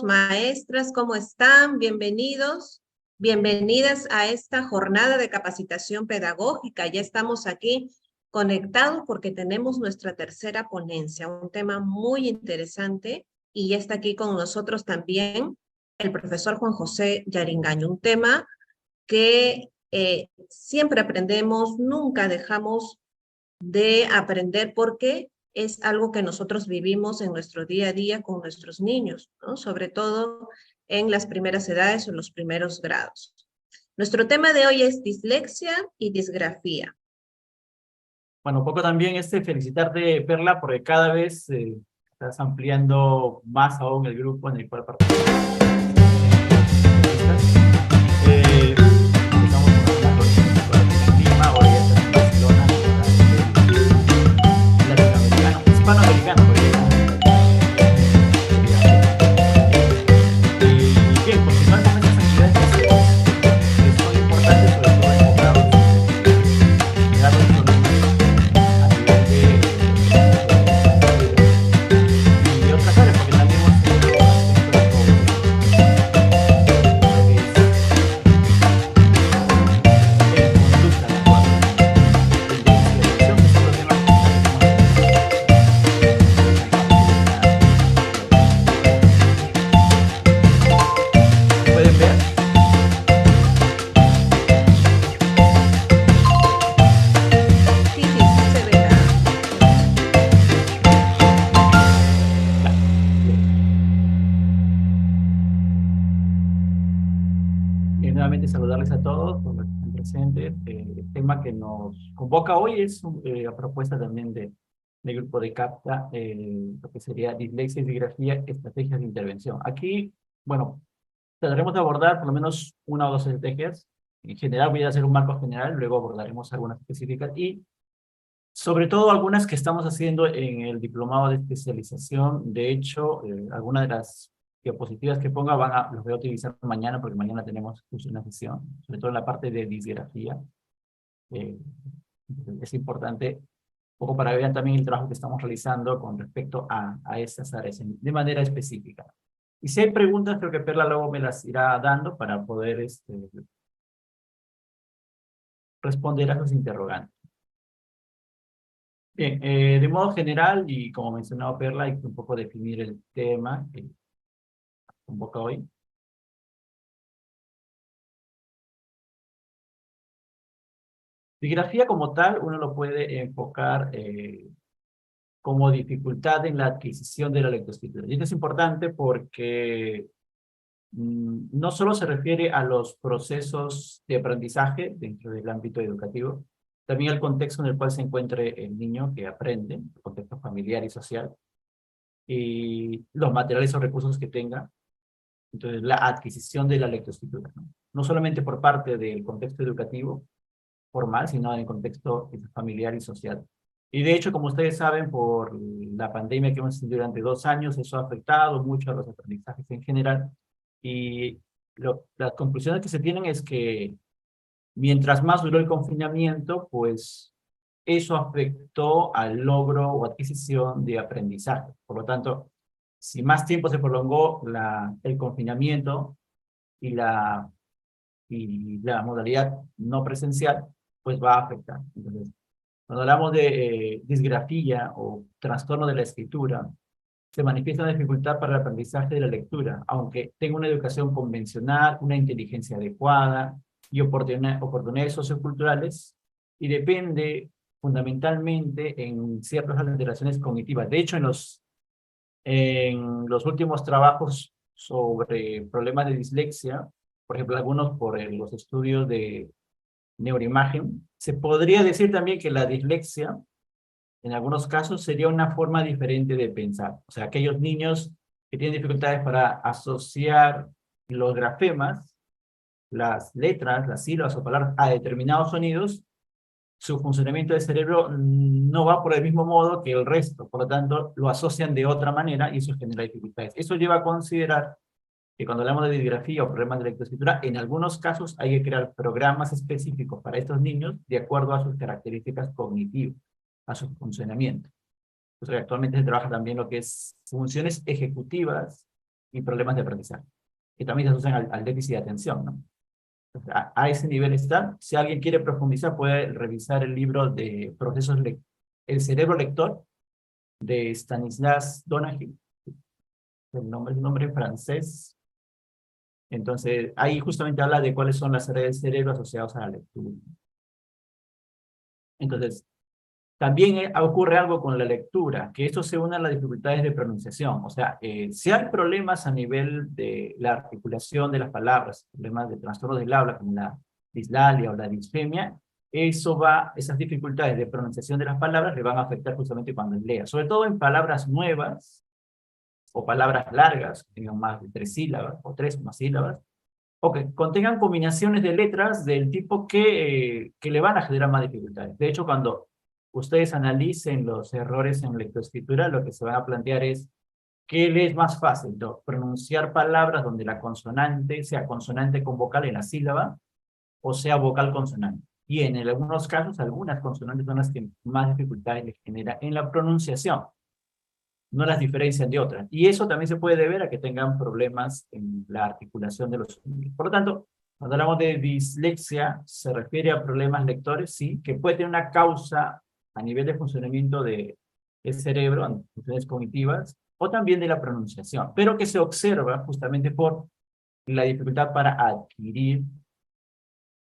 maestros, maestras, ¿cómo están? Bienvenidos, bienvenidas a esta jornada de capacitación pedagógica. Ya estamos aquí conectados porque tenemos nuestra tercera ponencia, un tema muy interesante, y ya está aquí con nosotros también el profesor Juan José Yaringaño, un tema que siempre aprendemos, nunca dejamos de aprender porque es algo que nosotros vivimos en nuestro día a día con nuestros niños, ¿no? Sobre todo en las primeras edades o los primeros grados. Nuestro tema de hoy es dislexia y disgrafía. Bueno, un poco también felicitarte, Perla, porque cada vez estás ampliando más aún el grupo en el cual participas. Empezamos con una coordinación en Lima, ahora ya estás en Barcelona, latinoamericano, hispanoamericano, y bien, continuar con estas actividades que son importantes, sobre todo enfocados en generar los problemas y otras áreas, porque también hemos tenido aspectos ¿pueden ver? Sí, se ve la... Nuevamente saludarles a todos por los que están presentes. El tema que nos convoca hoy es a propuesta también del grupo de CAPTA, lo que sería dislexia y disgrafía, estrategias de intervención. Aquí, bueno, trataremos de abordar por lo menos una o dos estrategias. En general voy a hacer un marco general, luego abordaremos algunas específicas y sobre todo algunas que estamos haciendo en el diplomado de especialización. De hecho, algunas de las diapositivas que ponga los voy a utilizar mañana, porque mañana tenemos justo una sesión, sobre todo en la parte de disgrafía. Eh, es importante, un poco para que vean también el trabajo que estamos realizando con respecto a estas áreas de manera específica. Y si hay preguntas, creo que Perla luego me las irá dando para poder responder a sus interrogantes. Bien, de modo general, y como mencionaba Perla, hay que un poco definir el tema que convoca hoy. Disgrafía como tal, uno lo puede enfocar como dificultad en la adquisición de la lectoescritura. Y esto es importante porque no solo se refiere a los procesos de aprendizaje dentro del ámbito educativo, también al contexto en el cual se encuentre el niño que aprende, el contexto familiar y social, y los materiales o recursos que tenga. Entonces, la adquisición de la lectoescritura, ¿no? No solamente por parte del contexto educativo formal, sino en el contexto familiar y social. Y de hecho, como ustedes saben, por la pandemia que hemos tenido durante 2 años, eso ha afectado mucho a los aprendizajes en general. Y las conclusiones que se tienen es que mientras más duró el confinamiento, pues eso afectó al logro o adquisición de aprendizaje. Por lo tanto, si más tiempo se prolongó el confinamiento y la modalidad no presencial, pues va a afectar. Entonces, cuando hablamos de disgrafía o trastorno de la escritura, se manifiesta una dificultad para el aprendizaje de la lectura, aunque tenga una educación convencional, una inteligencia adecuada y oportunidades socioculturales, y depende fundamentalmente en ciertas alteraciones cognitivas. De hecho, en los últimos trabajos sobre problemas de dislexia, por ejemplo, algunos por los estudios de neuroimagen, se podría decir también que la dislexia, en algunos casos, sería una forma diferente de pensar. O sea, aquellos niños que tienen dificultades para asociar los grafemas, las letras, las sílabas o palabras a determinados sonidos, su funcionamiento del cerebro no va por el mismo modo que el resto. Por lo tanto, lo asocian de otra manera y eso genera dificultades. Eso lleva a considerar que cuando hablamos de disgrafía o problemas de lectoescritura, en algunos casos hay que crear programas específicos para estos niños de acuerdo a sus características cognitivas, a su funcionamiento. Entonces, actualmente se trabaja también lo que es funciones ejecutivas y problemas de aprendizaje, que también se asocian al déficit de atención, ¿no? A ese nivel está. Si alguien quiere profundizar, puede revisar el libro de procesos, El cerebro lector, de Stanislas Donaghue. Es un nombre francés. Entonces, ahí justamente habla de cuáles son las áreas del cerebro asociadas a la lectura. Entonces, también ocurre algo con la lectura, que esto se une a las dificultades de pronunciación. O sea, si hay problemas a nivel de la articulación de las palabras, problemas de trastorno del habla, como la dislalia o la disfemia, esas dificultades de pronunciación de las palabras le van a afectar justamente cuando lea. Sobre todo en palabras nuevas o palabras largas, que tengan más de 3 sílabas o 3 o más sílabas, o que contengan combinaciones de letras del tipo que le van a generar más dificultades. De hecho, cuando ustedes analicen los errores en lectoescritura, lo que se van a plantear es qué les es más fácil, ¿no? Pronunciar palabras donde la consonante sea consonante con vocal en la sílaba o sea vocal consonante. Y en algunos casos, algunas consonantes son las que más dificultades les genera en la pronunciación, no las diferencian de otras. Y eso también se puede deber a que tengan problemas en la articulación de los sonidos. Por lo tanto, cuando hablamos de dislexia, se refiere a problemas lectores, sí, que puede tener una causa a nivel de funcionamiento del cerebro, en funciones cognitivas, o también de la pronunciación, pero que se observa justamente por la dificultad para adquirir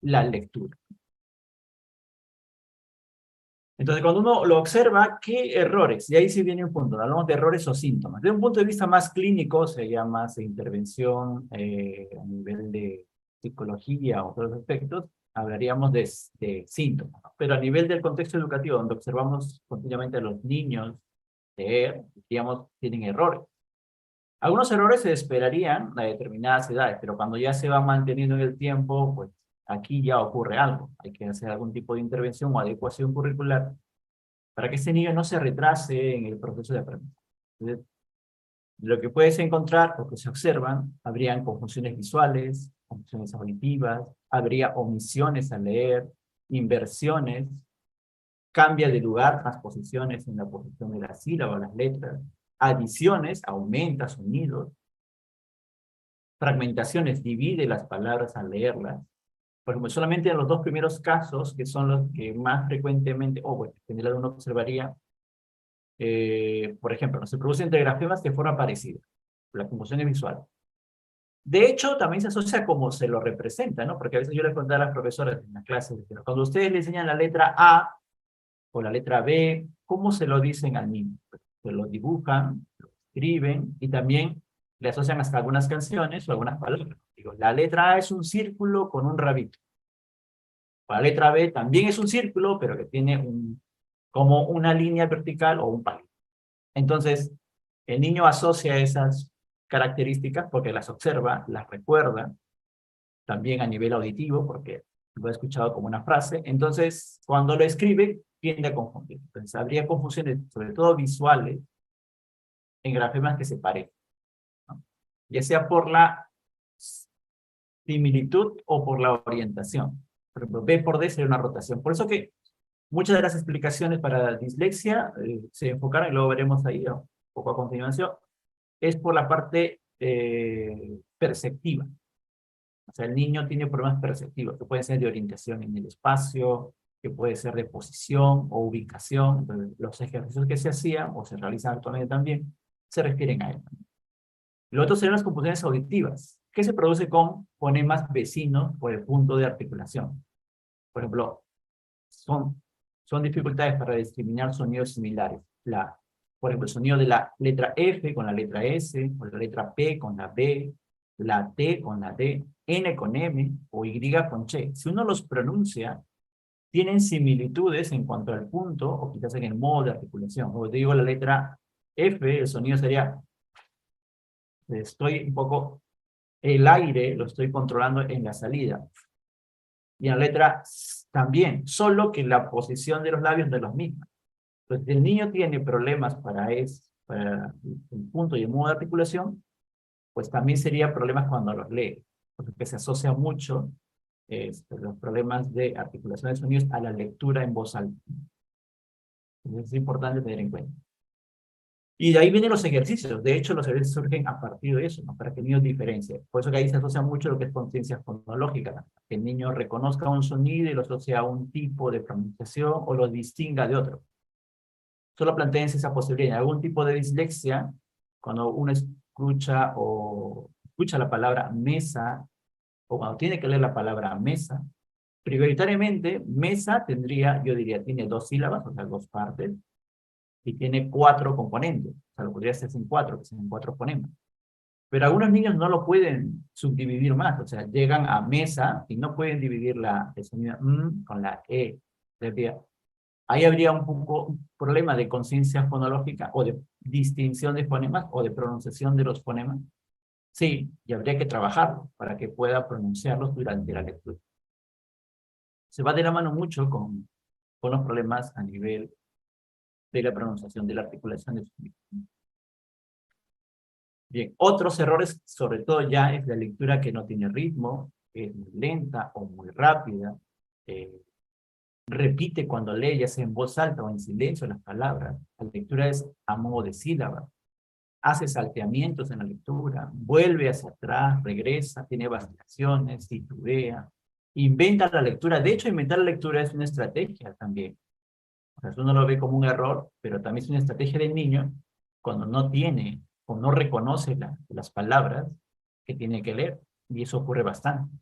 la lectura. Entonces, cuando uno lo observa, ¿qué errores? Y ahí sí viene un punto, hablamos de errores o síntomas. De un punto de vista más clínico, sería más de intervención a nivel de psicología o otros aspectos, hablaríamos de síntomas. Pero a nivel del contexto educativo, donde observamos continuamente a los niños leer, digamos, tienen errores. Algunos errores se esperarían a determinadas edades, pero cuando ya se va manteniendo en el tiempo, pues aquí ya ocurre algo. Hay que hacer algún tipo de intervención o adecuación curricular para que ese niño no se retrase en el proceso de aprendizaje. Entonces, lo que puedes encontrar o que se observan, habrían confusiones visuales, confusiones auditivas, habría omisiones al leer, inversiones, cambia de lugar, transposiciones en la posición de la sílaba o las letras, adiciones, aumenta sonidos, fragmentaciones, divide las palabras al leerlas. Por ejemplo, solamente en los 2 primeros casos, que son los que más frecuentemente, o bueno, en general uno observaría, por ejemplo, no se producen entre grafemas de forma parecida. La confusión es visual. De hecho, también se asocia a cómo se lo representa, ¿no? Porque a veces yo les contaba a las profesoras en las clases, cuando ustedes le enseñan la letra A o la letra B, ¿cómo se lo dicen al niño? Pues, se lo dibujan, lo escriben y también le asocian hasta algunas canciones o algunas palabras. Digo, la letra A es un círculo con un rabito. La letra B también es un círculo, pero que tiene como una línea vertical o un palito. Entonces, el niño asocia esas características porque las observa, las recuerda, también a nivel auditivo, porque lo ha escuchado como una frase. Entonces, cuando lo escribe, tiende a confundir. Entonces, habría confusiones, sobre todo visuales, en grafemas que se parecen, ¿no? Ya sea por la similitud o por la orientación. Por ejemplo, B por D sería una rotación. Por eso que muchas de las explicaciones para la dislexia se enfocaron, y luego veremos ahí un poco a continuación, es por la parte perceptiva. O sea, el niño tiene problemas perceptivos, que pueden ser de orientación en el espacio, que puede ser de posición o ubicación. Entonces, los ejercicios que se hacían, o se realizan actualmente también, se refieren a él. Lo otro serían las confusiones auditivas, que se produce con fonemas vecinos por el punto de articulación. Por ejemplo, son dificultades para discriminar sonidos similares. Por ejemplo, el sonido de la letra F con la letra S, o la letra P con la B, la T con la D, N con M o Y con Ch. Si uno los pronuncia, tienen similitudes en cuanto al punto o quizás en el modo de articulación. Como te digo, la letra F, el sonido sería, estoy un poco, el aire lo estoy controlando en la salida. Y en la letra también, solo que la posición de los labios no es la misma. Entonces, si el niño tiene problemas para el punto y el modo de articulación, pues también sería problemas cuando los lee, porque se asocia mucho los problemas de articulación de sonidos a la lectura en voz alta. Entonces, es importante tener en cuenta. Y de ahí vienen los ejercicios. De hecho, los ejercicios surgen a partir de eso, ¿no? Para que el niño diferencie. Por eso que ahí se asocia mucho lo que es conciencia fonológica. Que el niño reconozca un sonido y lo asocia a un tipo de pronunciación o lo distinga de otro. Solo plantéense esa posibilidad. En algún tipo de dislexia, cuando uno escucha la palabra mesa, o cuando tiene que leer la palabra mesa, prioritariamente, mesa tendría, yo diría, tiene 2 sílabas, o sea, 2 partes, y tiene 4 componentes. O sea, lo podría hacer en 4, que sean 4 fonemas. Pero algunos niños no lo pueden subdividir más, o sea, llegan a mesa y no pueden dividir el sonido con la E. Ahí habría un problema de conciencia fonológica o de distinción de fonemas o de pronunciación de los fonemas. Sí, y habría que trabajarlo para que pueda pronunciarlos durante la lectura. Se va de la mano mucho con los problemas a nivel de la pronunciación, de la articulación de sonido. Bien, otros errores, sobre todo ya es la lectura que no tiene ritmo, es muy lenta o muy rápida, repite cuando lee, ya sea en voz alta o en silencio las palabras. La lectura es a modo de sílaba. Hace salteamientos en la lectura, vuelve hacia atrás, regresa, tiene vacilaciones, titubea, inventa la lectura. De hecho, inventar la lectura es una estrategia también. O sea, uno lo ve como un error, pero también es una estrategia del niño cuando no tiene o no reconoce las palabras que tiene que leer, y eso ocurre bastante.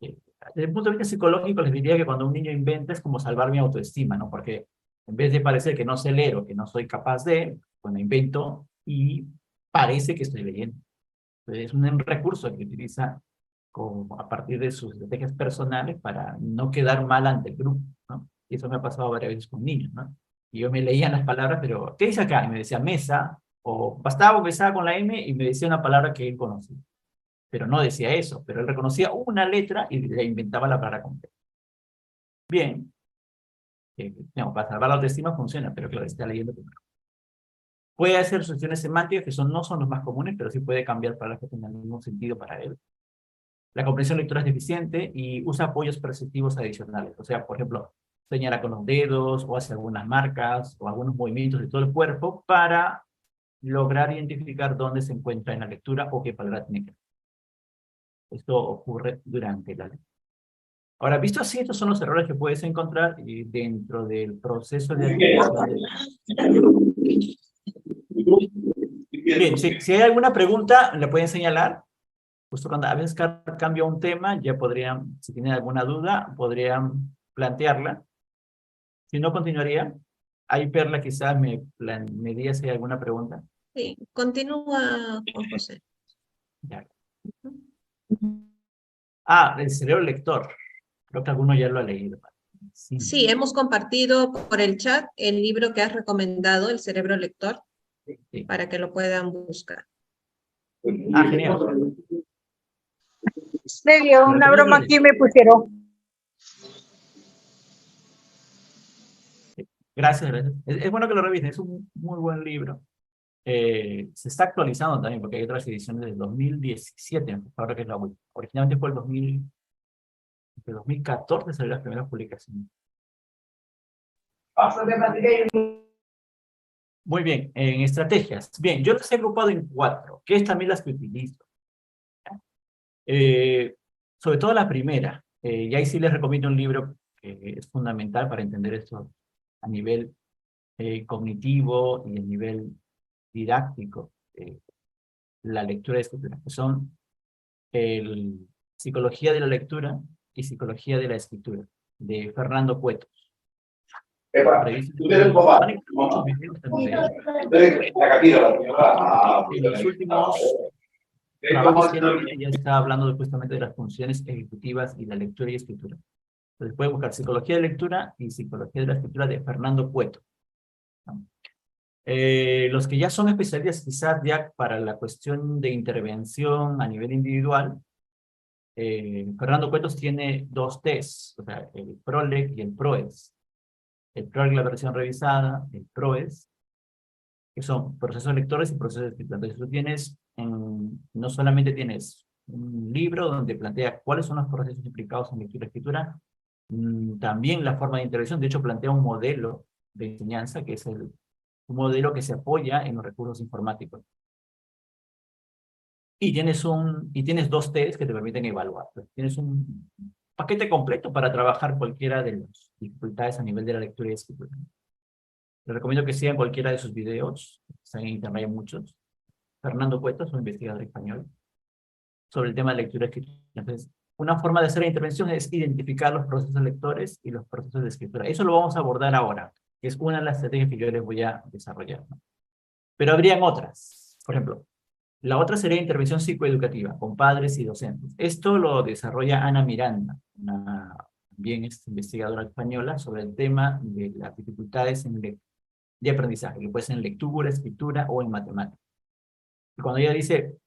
Desde el punto de vista psicológico, les diría que cuando un niño inventa es como salvar mi autoestima, ¿no? Porque en vez de parecer que no sé leer o que no soy capaz de, bueno, invento y parece que estoy leyendo. Entonces, es un recurso que utiliza a partir de sus estrategias personales para no quedar mal ante el grupo, ¿no? Y eso me ha pasado varias veces con niños, ¿no? Y yo me leía las palabras, pero ¿qué dice acá? Y me decía mesa, o bastaba empezaba con la M y me decía una palabra que él conocía. Pero no decía eso, pero él reconocía una letra y le inventaba la palabra completa. Bien, no, para salvar la autoestima funciona, pero claro, está leyendo primero. Puede hacer asociaciones semánticas que no son los más comunes, pero sí puede cambiar palabras que tengan el mismo sentido para él. La comprensión lectora es deficiente y usa apoyos perceptivos adicionales. O sea, por ejemplo, señala con los dedos o hace algunas marcas o algunos movimientos de todo el cuerpo para lograr identificar dónde se encuentra en la lectura o qué palabra tiene que ver. Esto ocurre durante la lectura. Ahora, visto así, estos son los errores que puedes encontrar dentro del proceso de adquisición. Bien, si hay alguna pregunta, le pueden señalar. Justo cuando a veces cambia un tema, ya podrían, si tienen alguna duda, podrían plantearla. Si no, continuaría. Ahí Perla quizás me diga si hay alguna pregunta. Sí, continúa, Juan José. Ya. Ah, el cerebro lector. Creo que alguno ya lo ha leído. Sí, hemos compartido por el chat el libro que has recomendado, El cerebro lector, Sí. para que lo puedan buscar. Ah, genial. Me dio una broma aquí, me pusieron. Gracias, gracias. Es bueno que lo revisen, es un muy buen libro. Se está actualizando también, porque hay otras ediciones del 2017, ahora que es la última. Originalmente fue de 2014 salió las primeras publicaciones. Muy bien, en estrategias. Bien, yo las he agrupado en 4, que es también las que utilizo. Sobre todo la primera, y ahí sí les recomiendo un libro que es fundamental para entender esto a nivel cognitivo y a nivel didáctico, la lectura y escritura, que son Psicología de la lectura y Psicología de la escritura, de Fernando Cueto. En los últimos trabajos que ya está hablando justamente de las funciones ejecutivas y la lectura y escritura. Entonces pueden buscar Psicología de Lectura y Psicología de la Escritura de Fernando Cueto. Los que ya son especialistas quizás ya para la cuestión de intervención a nivel individual, Fernando Cuetos tiene 2 tests, o sea, el PROLEG y el PROES. El PROLEG, la versión revisada, el PROES, que son procesos lectores y procesos de escritura. Entonces tú tienes, no solamente tienes un libro donde plantea cuáles son los procesos implicados en lectura y escritura, también la forma de intervención. De hecho plantea un modelo de enseñanza que es el un modelo que se apoya en los recursos informáticos. Y tienes dos test que te permiten evaluar. Tienes un paquete completo para trabajar cualquiera de las dificultades a nivel de la lectura y escritura. Les recomiendo que sigan cualquiera de sus videos, están en internet hay muchos. Fernando Cueto es un investigador español sobre el tema de lectura y escritura. Entonces, una forma de hacer la intervención es identificar los procesos lectores y los procesos de escritura. Eso lo vamos a abordar ahora, que es una de las estrategias que yo les voy a desarrollar, ¿no? Pero habrían otras. Por ejemplo, la otra sería intervención psicoeducativa con padres y docentes. Esto lo desarrolla Ana Miranda, una también es investigadora española, sobre el tema de las dificultades de aprendizaje, que puede ser en lectura, escritura o en matemáticas. Y cuando ella dice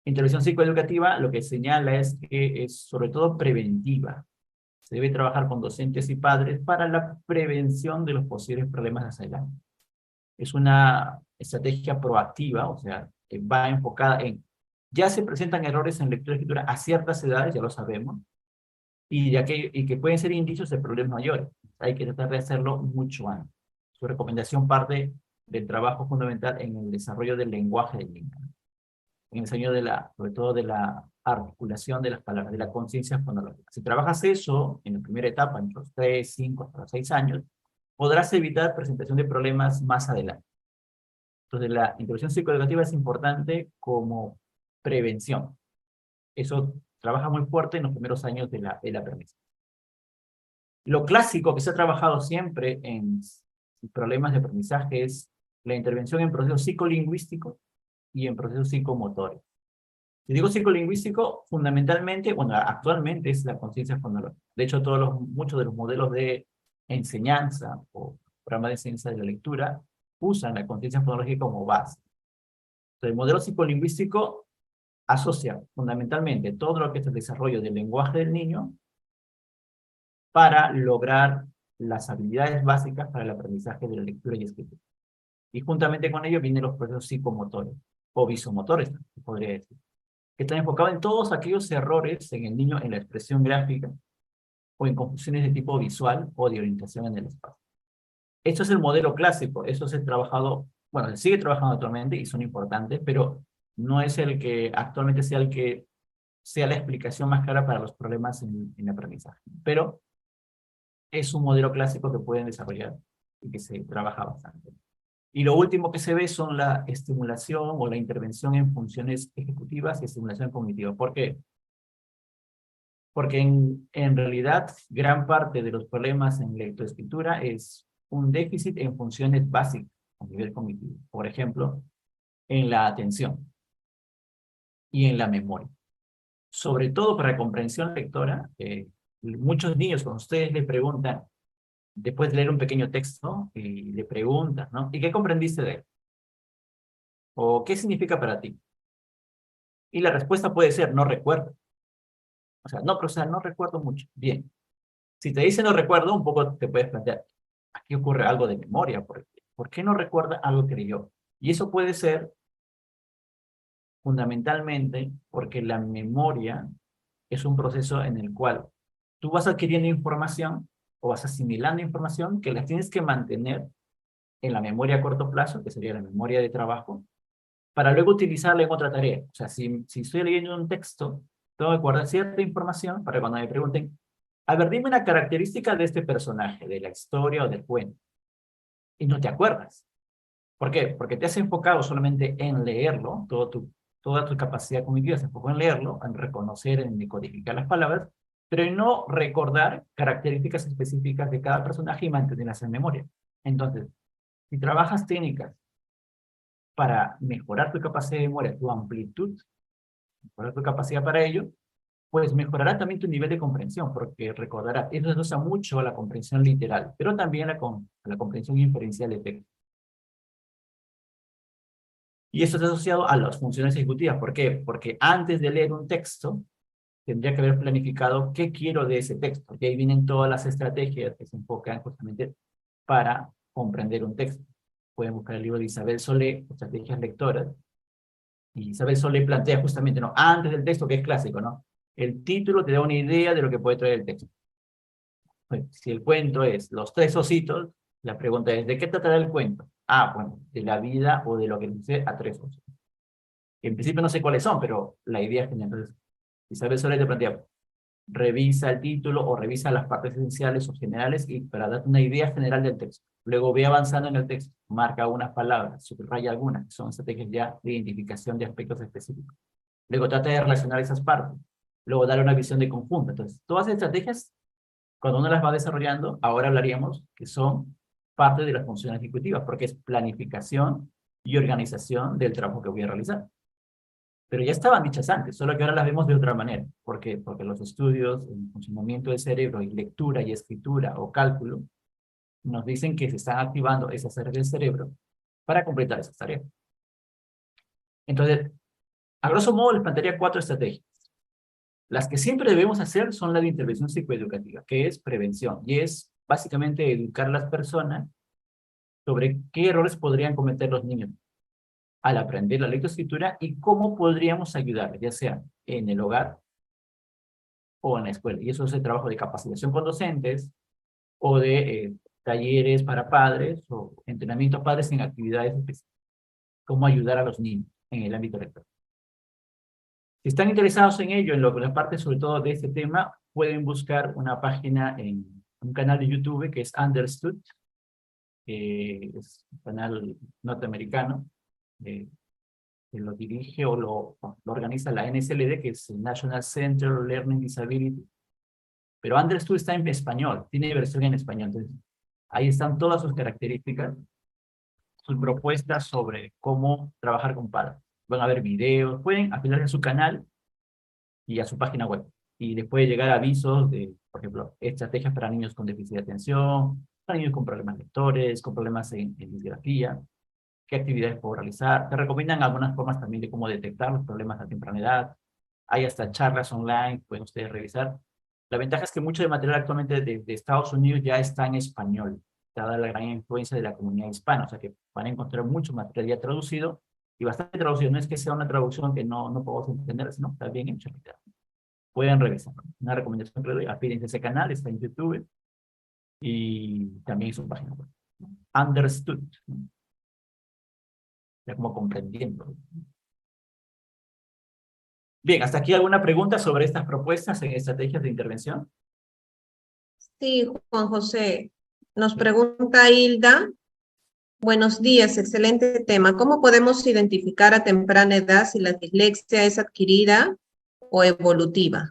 intervención psicoeducativa, lo que señala es que es sobre todo preventiva. Se debe trabajar con docentes y padres para la prevención de los posibles problemas hacia adelante. Es una estrategia proactiva, o sea, que va enfocada en, ya se presentan errores en lectura y escritura a ciertas edades, ya lo sabemos, y que pueden ser indicios de problemas mayores. Hay que tratar de hacerlo mucho antes. Su recomendación parte del trabajo fundamental en el desarrollo del lenguaje del niño, en el diseño sobre todo de la articulación de las palabras, de la conciencia fonológica. Si trabajas eso en la primera etapa, entre los 3, 5, hasta los 6 años, podrás evitar presentación de problemas más adelante. Entonces, la intervención psicoeducativa es importante como prevención. Eso trabaja muy fuerte en los primeros años de la aprendizaje. Lo clásico que se ha trabajado siempre en problemas de aprendizaje es la intervención en procesos psicolingüísticos y en procesos psicomotores. Si digo psicolingüístico, fundamentalmente, bueno, actualmente es la conciencia fonológica. De hecho, muchos de los modelos de enseñanza o programas de enseñanza de la lectura usan la conciencia fonológica como base. Entonces, el modelo psicolingüístico asocia fundamentalmente todo lo que es el desarrollo del lenguaje del niño para lograr las habilidades básicas para el aprendizaje de la lectura y escritura. Y juntamente con ello vienen los procesos psicomotores, o visomotores, se podría decir, que están enfocados en todos aquellos errores en el niño en la expresión gráfica, o en confusiones de tipo visual o de orientación en el espacio. Esto es el modelo clásico, eso se ha trabajado, bueno, se sigue trabajando actualmente y son importantes, pero no es el que actualmente sea el que sea la explicación más clara para los problemas en aprendizaje. Pero es un modelo clásico que pueden desarrollar y que se trabaja bastante. Y lo último que se ve son la estimulación o la intervención en funciones ejecutivas y estimulación cognitiva. ¿Por qué? Porque en realidad gran parte de los problemas en lectoescritura es un déficit en funciones básicas a nivel cognitivo. Por ejemplo, en la atención y en la memoria. Sobre todo para comprensión lectora, muchos niños cuando ustedes le preguntan, después de leer un pequeño texto, y le preguntan, ¿no? ¿Y qué comprendiste de él? ¿O qué significa para ti? Y la respuesta puede ser, no recuerdo. O sea, no, profesor, no recuerdo mucho. Bien. Si te dice no recuerdo, un poco te puedes plantear, aquí ocurre algo de memoria. ¿Por qué no recuerda algo que leyó? Y eso puede ser fundamentalmente porque la memoria es un proceso en el cual tú vas adquiriendo información o vas asimilando información que las tienes que mantener en la memoria a corto plazo, que sería la memoria de trabajo, para luego utilizarla en otra tarea. O sea, si estoy leyendo un texto, tengo que guardar cierta información para cuando me pregunten, a ver, dime una característica de este personaje, de la historia o del cuento. Y no te acuerdas. ¿Por qué? Porque te has enfocado solamente en leerlo, toda tu capacidad cognitiva se enfocó en leerlo, en reconocer, en decodificar las palabras, pero en no recordar características específicas de cada personaje y mantenerlas en memoria. Entonces, si trabajas técnicas para mejorar tu capacidad de memoria, tu amplitud, mejorar tu capacidad para ello, pues mejorará también tu nivel de comprensión, porque recordarás, eso se usa mucho a la comprensión literal, pero también a la comprensión inferencial de texto. Y esto está asociado a las funciones ejecutivas. ¿Por qué? Porque antes de leer un texto, tendría que haber planificado qué quiero de ese texto. Y ahí vienen todas las estrategias que se enfocan justamente para comprender un texto. Pueden buscar el libro de Isabel Solé, Estrategias Lectoras. Y Isabel Solé plantea justamente, ¿no? Antes del texto, que es clásico, ¿no? El título te da una idea de lo que puede traer el texto. Bueno, si el cuento es Los tres ositos, la pregunta es, ¿de qué tratará el cuento? bueno, de la vida o de lo que dice a 3 opciones. En principio no sé cuáles son, pero la idea es general. Entonces, Isabel Soler te plantea, revisa el título o revisa las partes esenciales o generales y para darte una idea general del texto. Luego ve avanzando en el texto, marca unas palabras, subraya algunas, que son estrategias ya de identificación de aspectos específicos. Luego trata de relacionar esas partes. Luego darle una visión de conjunto. Entonces, todas las estrategias, cuando uno las va desarrollando, ahora hablaríamos que son parte de la función ejecutiva, porque es planificación y organización del trabajo que voy a realizar. Pero ya estaban dichas antes, solo que ahora las vemos de otra manera. ¿Por qué? Porque los estudios en funcionamiento del cerebro y lectura y escritura o cálculo nos dicen que se están activando esas áreas del cerebro para completar esas tareas. Entonces, a grosso modo les plantearía 4 estrategias. Las que siempre debemos hacer son la de intervención psicoeducativa, que es prevención, y es básicamente educar a las personas sobre qué errores podrían cometer los niños al aprender la lectoescritura y cómo podríamos ayudarles, ya sea en el hogar o en la escuela. Y eso es el trabajo de capacitación con docentes o de talleres para padres o entrenamiento a padres en actividades específicas. Cómo ayudar a los niños en el ámbito lector. Si están interesados en ello, en la parte sobre todo de este tema, pueden buscar una página en un canal de YouTube que es Understood, es un canal norteamericano, que lo dirige o lo organiza la NCLD, que es el National Center for Learning Disability. Pero Understood está en español, tiene versión en español. Entonces, ahí están todas sus características, sus propuestas sobre cómo trabajar con padres. Van a ver videos, pueden afiliarse a su canal y a su página web. Y les puede llegar avisos de, por ejemplo, estrategias para niños con déficit de atención, para niños con problemas lectores, con problemas en disgrafía, qué actividades puedo realizar. Te recomiendan algunas formas también de cómo detectar los problemas a temprana edad. Hay hasta charlas online, pueden ustedes revisar. La ventaja es que mucho de material actualmente de Estados Unidos ya está en español, dada la gran influencia de la comunidad hispana, o sea que van a encontrar mucho material ya traducido, y bastante traducido. No es que sea una traducción que no podemos entender, sino está bien hecho. Pueden revisar. Una recomendación que le doy, afílense a ese canal, está en YouTube, y también en su página web. Understood. Ya como comprendiendo. Bien, ¿hasta aquí alguna pregunta sobre estas propuestas en estrategias de intervención? Sí, Juan José. Nos pregunta Hilda. Buenos días, excelente tema. ¿Cómo podemos identificar a temprana edad si la dislexia es adquirida o evolutiva?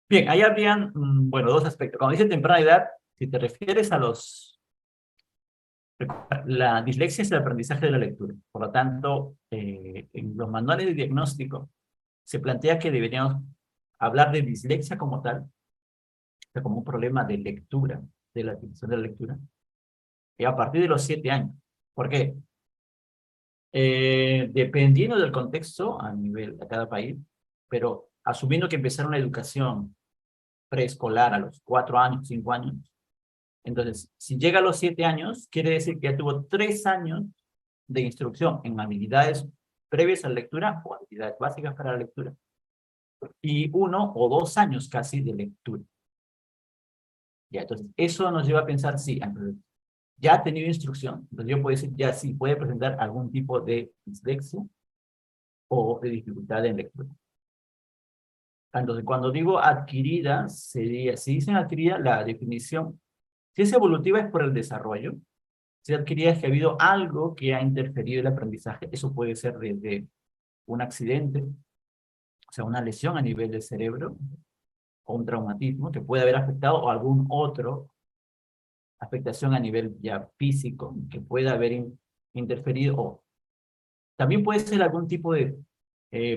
Bien, ahí habrían, bueno, 2 aspectos. Cuando dice temprana edad, si te refieres a la dislexia es el aprendizaje de la lectura. Por lo tanto, en los manuales de diagnóstico se plantea que deberíamos hablar de dislexia como tal, o sea, como un problema de lectura, de la adquisición de la lectura, y a partir de los 7 años. ¿Por qué? Dependiendo del contexto a nivel de cada país, pero asumiendo que empezaron la educación preescolar a los 4 años, 5 años, entonces, si llega a los 7 años, quiere decir que ya tuvo 3 años de instrucción en habilidades previas a la lectura o habilidades básicas para la lectura, y 1 o 2 años casi de lectura. Ya, entonces, eso nos lleva a pensar, sí, entonces, ya ha tenido instrucción, entonces yo puedo decir, ya sí, puede presentar algún tipo de dislexia o de dificultad en lectura. Entonces, cuando digo adquirida, sería, si dicen adquirida, la definición, si es evolutiva es por el desarrollo, si adquirida es que ha habido algo que ha interferido en el aprendizaje. Eso puede ser desde un accidente, o sea, una lesión a nivel del cerebro, o un traumatismo que puede haber afectado, o algún otro afectación a nivel ya físico que pueda haber interferido, o también puede ser algún tipo de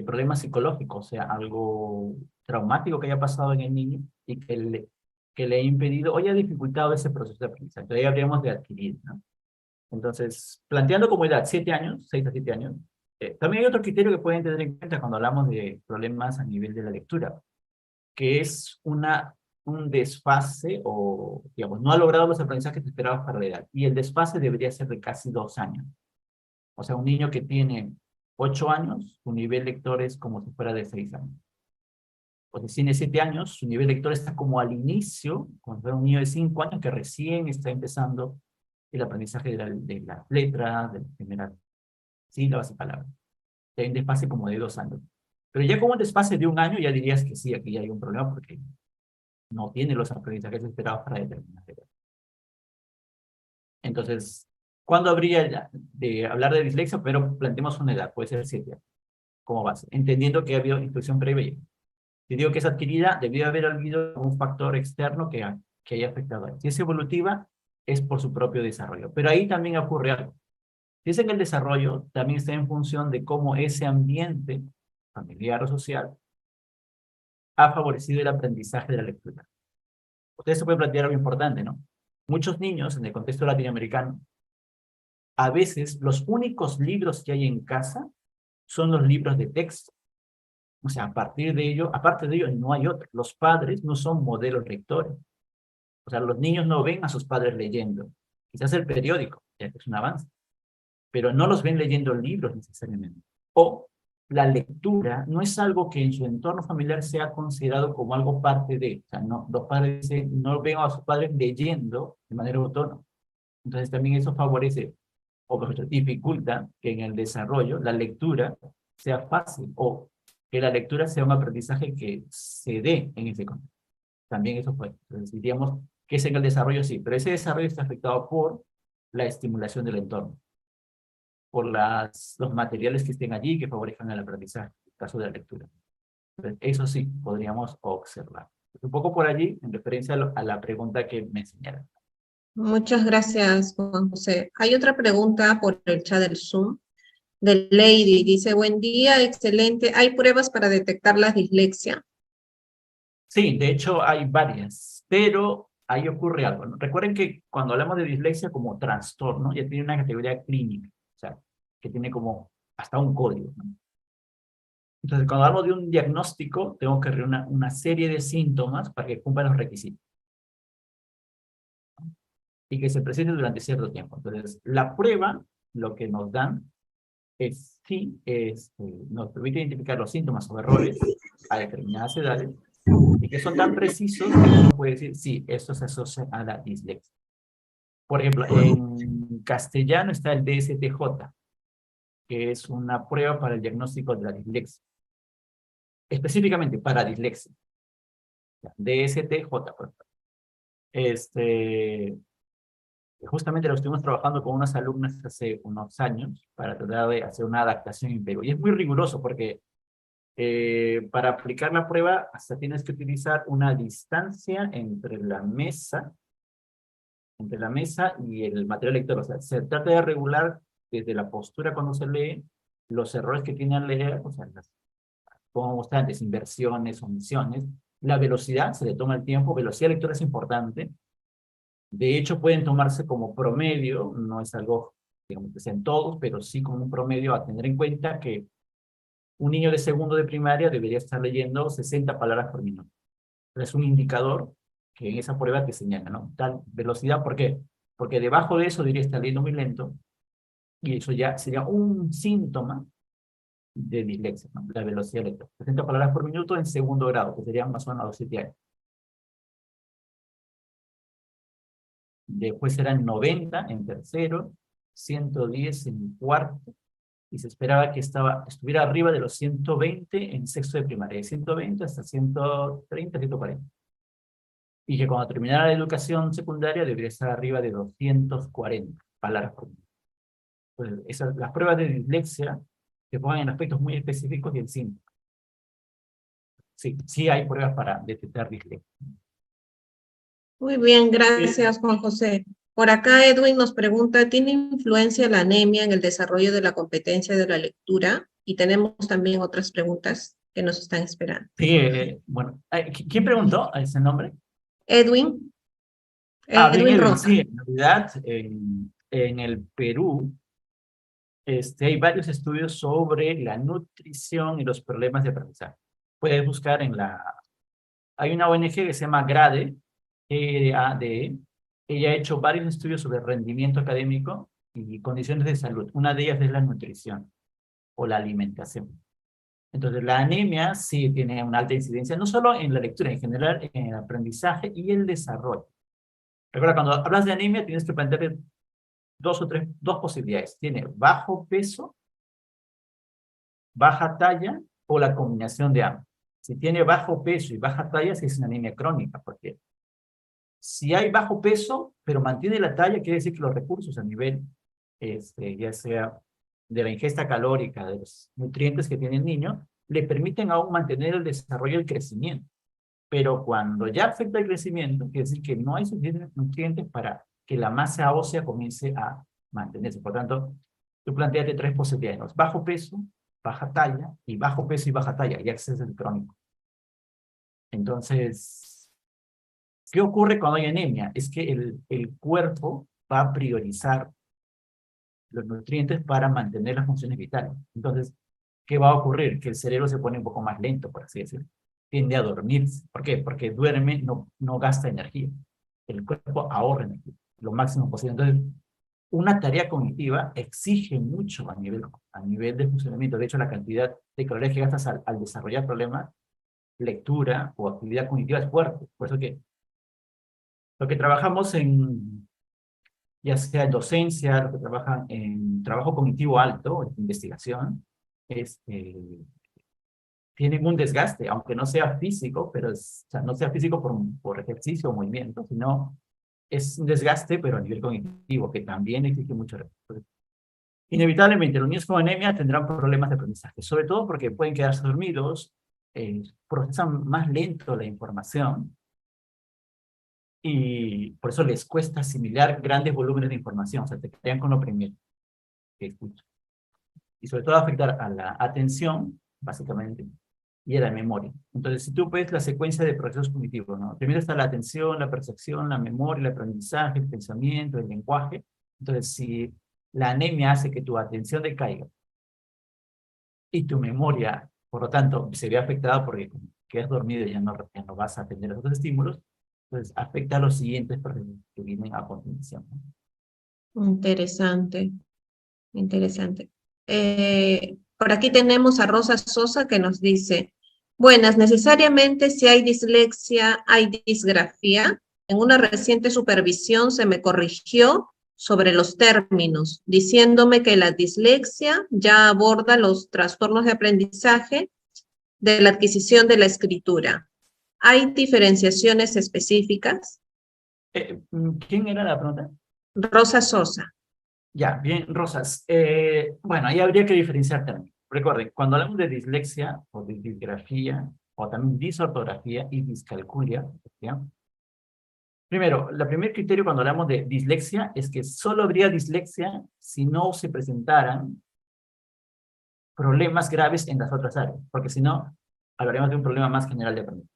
problema psicológico, o sea, algo traumático que haya pasado en el niño y que le ha impedido o haya dificultado ese proceso de aprendizaje. Entonces ahí habríamos de adquirir, ¿no? Entonces, planteando como edad 7 años, 6 a 7 años, también hay otro criterio que pueden tener en cuenta cuando hablamos de problemas a nivel de la lectura, que es un desfase o, digamos, no ha logrado los aprendizajes esperados para la edad. Y el desfase debería ser de casi 2 años. O sea, un niño que tiene 8 años, su nivel lector es como si fuera de 6 años. O si tiene 7 años, su nivel lector está como al inicio, cuando era un niño de 5 años que recién está empezando el aprendizaje de las letras, de las primeras sílabas y palabras. Hay un desfase como de 2 años. Pero ya como un desfase de 1 año, ya dirías que sí, aquí hay un problema porque no tiene los aprendizajes esperados para determinadas edades. Entonces, ¿cuándo habría de hablar de dislexia? Pero planteemos una edad, puede ser 7 años, como base, entendiendo que ha habido instrucción previa. Si digo que es adquirida, debió haber habido un factor externo que haya afectado a ella. Si es evolutiva, es por su propio desarrollo. Pero ahí también ocurre algo. Si es en el desarrollo, también está en función de cómo ese ambiente familiar o social ha favorecido el aprendizaje de la lectura. Ustedes se pueden plantear algo importante, ¿no? Muchos niños, en el contexto latinoamericano, a veces los únicos libros que hay en casa son los libros de texto. O sea, aparte de ello, no hay otro. Los padres no son modelos lectores. O sea, los niños no ven a sus padres leyendo. Quizás el periódico, ya que es un avance, pero no los ven leyendo libros necesariamente. O la lectura no es algo que en su entorno familiar sea considerado como algo parte de. O sea, no, los padres no ven a sus padres leyendo de manera autónoma. Entonces también eso favorece o dificulta que en el desarrollo la lectura sea fácil o que la lectura sea un aprendizaje que se dé en ese contexto. También eso puede. Entonces diríamos que es en el desarrollo sí, pero ese desarrollo está afectado por la estimulación del entorno, por los materiales que estén allí que favorezcan el aprendizaje, en el caso de la lectura. Entonces, eso sí, podríamos observar. Un poco por allí, en referencia a la pregunta que me enseñaron. Muchas gracias, Juan José. Hay otra pregunta por el chat del Zoom de Lady. Dice, buen día, excelente. ¿Hay pruebas para detectar la dislexia? Sí, de hecho hay varias, pero ahí ocurre algo, ¿no? Recuerden que cuando hablamos de dislexia como trastorno, ya tiene una categoría clínica, o sea, que tiene como hasta un código, ¿no? Entonces, cuando hablamos de un diagnóstico, tengo que reunir una serie de síntomas para que cumplan los requisitos y que se presente durante cierto tiempo. Entonces, la prueba, lo que nos dan es sí, nos permite identificar los síntomas o errores a determinadas edades y que son tan precisos que uno puede decir, sí, esto se asocia a la dislexia. Por ejemplo, en castellano está el DSTJ, que es una prueba para el diagnóstico de la dislexia. Específicamente para dislexia. DSTJ, por ejemplo. Justamente lo estuvimos trabajando con unas alumnas hace unos años para tratar de hacer una adaptación en Perú. Y es muy riguroso porque para aplicar la prueba hasta tienes que utilizar una distancia entre la mesa y el material lector. O sea, se trata de regular desde la postura cuando se lee, los errores que tiene al leer, o sea, como mostré antes, inversiones, omisiones, la velocidad, se le toma el tiempo, velocidad lectora es importante. De hecho, pueden tomarse como promedio, no es algo, digamos, que sean todos, pero sí como un promedio a tener en cuenta que un niño de segundo de primaria debería estar leyendo 60 palabras por minuto. Es un indicador que en esa prueba te señala, ¿no? Tal velocidad, ¿por qué? Porque debajo de eso debería estar leyendo muy lento, y eso ya sería un síntoma de dislexia, ¿no? La velocidad lectora. 60 palabras por minuto en segundo grado, que serían más o menos a los 7 años. Después serán 90 en tercero, 110 en cuarto, y se esperaba que estuviera arriba de los 120 en sexto de primaria, de 120 hasta 130, 140. Y que cuando terminara la educación secundaria debería estar arriba de 240 palabras por minuto. Entonces, las pruebas de dislexia se ponen en aspectos muy específicos y en síntomas. Sí, sí hay pruebas para detectar dislexia. Muy bien, gracias, Juan José. Por acá Edwin nos pregunta, ¿tiene influencia la anemia en el desarrollo de la competencia de la lectura? Y tenemos también otras preguntas que nos están esperando. Sí, bueno, ¿quién preguntó ese nombre? Edwin. Bien, Edwin Edwin, Roca. sí, en realidad en el Perú hay varios estudios sobre la nutrición y los problemas de aprendizaje. Puedes buscar hay una ONG que se llama GRADE, GRADE. Ella ha hecho varios estudios sobre rendimiento académico y condiciones de salud. Una de ellas es la nutrición o la alimentación. Entonces, la anemia sí tiene una alta incidencia, no solo en la lectura, en general en el aprendizaje y el desarrollo. Recuerda, cuando hablas de anemia tienes que plantear dos posibilidades. Tiene bajo peso, baja talla o la combinación de ambos. Si tiene bajo peso y baja talla, sí es una anemia crónica, porque si hay bajo peso, pero mantiene la talla, quiere decir que los recursos a nivel, ya sea de la ingesta calórica, de los nutrientes que tiene el niño, le permiten aún mantener el desarrollo y el crecimiento. Pero cuando ya afecta el crecimiento, quiere decir que no hay suficientes nutrientes para que la masa ósea comience a mantenerse. Por tanto, tú planteaste tres posibilidades, ¿no? Bajo peso, baja talla, y bajo peso y baja talla, ya ese es el crónico. Entonces, ¿qué ocurre cuando hay anemia? Es que el cuerpo va a priorizar los nutrientes para mantener las funciones vitales. Entonces, ¿qué va a ocurrir? Que el cerebro se pone un poco más lento, por así decirlo. Tiende a dormirse. ¿Por qué? Porque duerme, no gasta energía. El cuerpo ahorra energía, lo máximo posible. Entonces, una tarea cognitiva exige mucho a nivel de funcionamiento. De hecho, la cantidad de calorías que gastas al desarrollar problemas, lectura o actividad cognitiva es fuerte. Por eso que lo que trabajamos ya sea en docencia, los que trabajan en trabajo cognitivo alto, en investigación, tienen un desgaste, aunque no sea físico, pero o sea, no sea físico por ejercicio o movimiento, sino es un desgaste, pero a nivel cognitivo, que también exige mucho recursos. Inevitablemente, los niños con anemia tendrán problemas de aprendizaje, sobre todo porque pueden quedarse dormidos, procesan más lento la información, y por eso les cuesta asimilar grandes volúmenes de información, o sea, te quedan con lo primero que escuchan. Y sobre todo afectar a la atención, básicamente, y a la memoria. Entonces, si tú ves la secuencia de procesos cognitivos, ¿no? Primero está la atención, la percepción, la memoria, el aprendizaje, el pensamiento, el lenguaje. Entonces, si la anemia hace que tu atención decaiga y tu memoria, por lo tanto, se ve afectada porque quedas dormido y ya no vas a atender los otros estímulos, entonces afecta a los siguientes procesos que vienen a continuación, ¿no? Interesante, interesante. Por aquí tenemos a Rosa Sosa que nos dice, buenas, necesariamente si hay dislexia, hay disgrafía. En una reciente supervisión se me corrigió sobre los términos, diciéndome que la dislexia ya aborda los trastornos de aprendizaje de la adquisición de la escritura. ¿Hay diferenciaciones específicas? ¿Quién era la pregunta? Rosa Sosa. Ya, bien, Rosas. Bueno, ahí habría que diferenciar también. Recuerden, cuando hablamos de dislexia o de disgrafía o también disortografía y discalculia, ¿ya? Primero, el primer criterio cuando hablamos de dislexia es que solo habría dislexia si no se presentaran problemas graves en las otras áreas, porque si no, hablaremos de un problema más general de aprendizaje.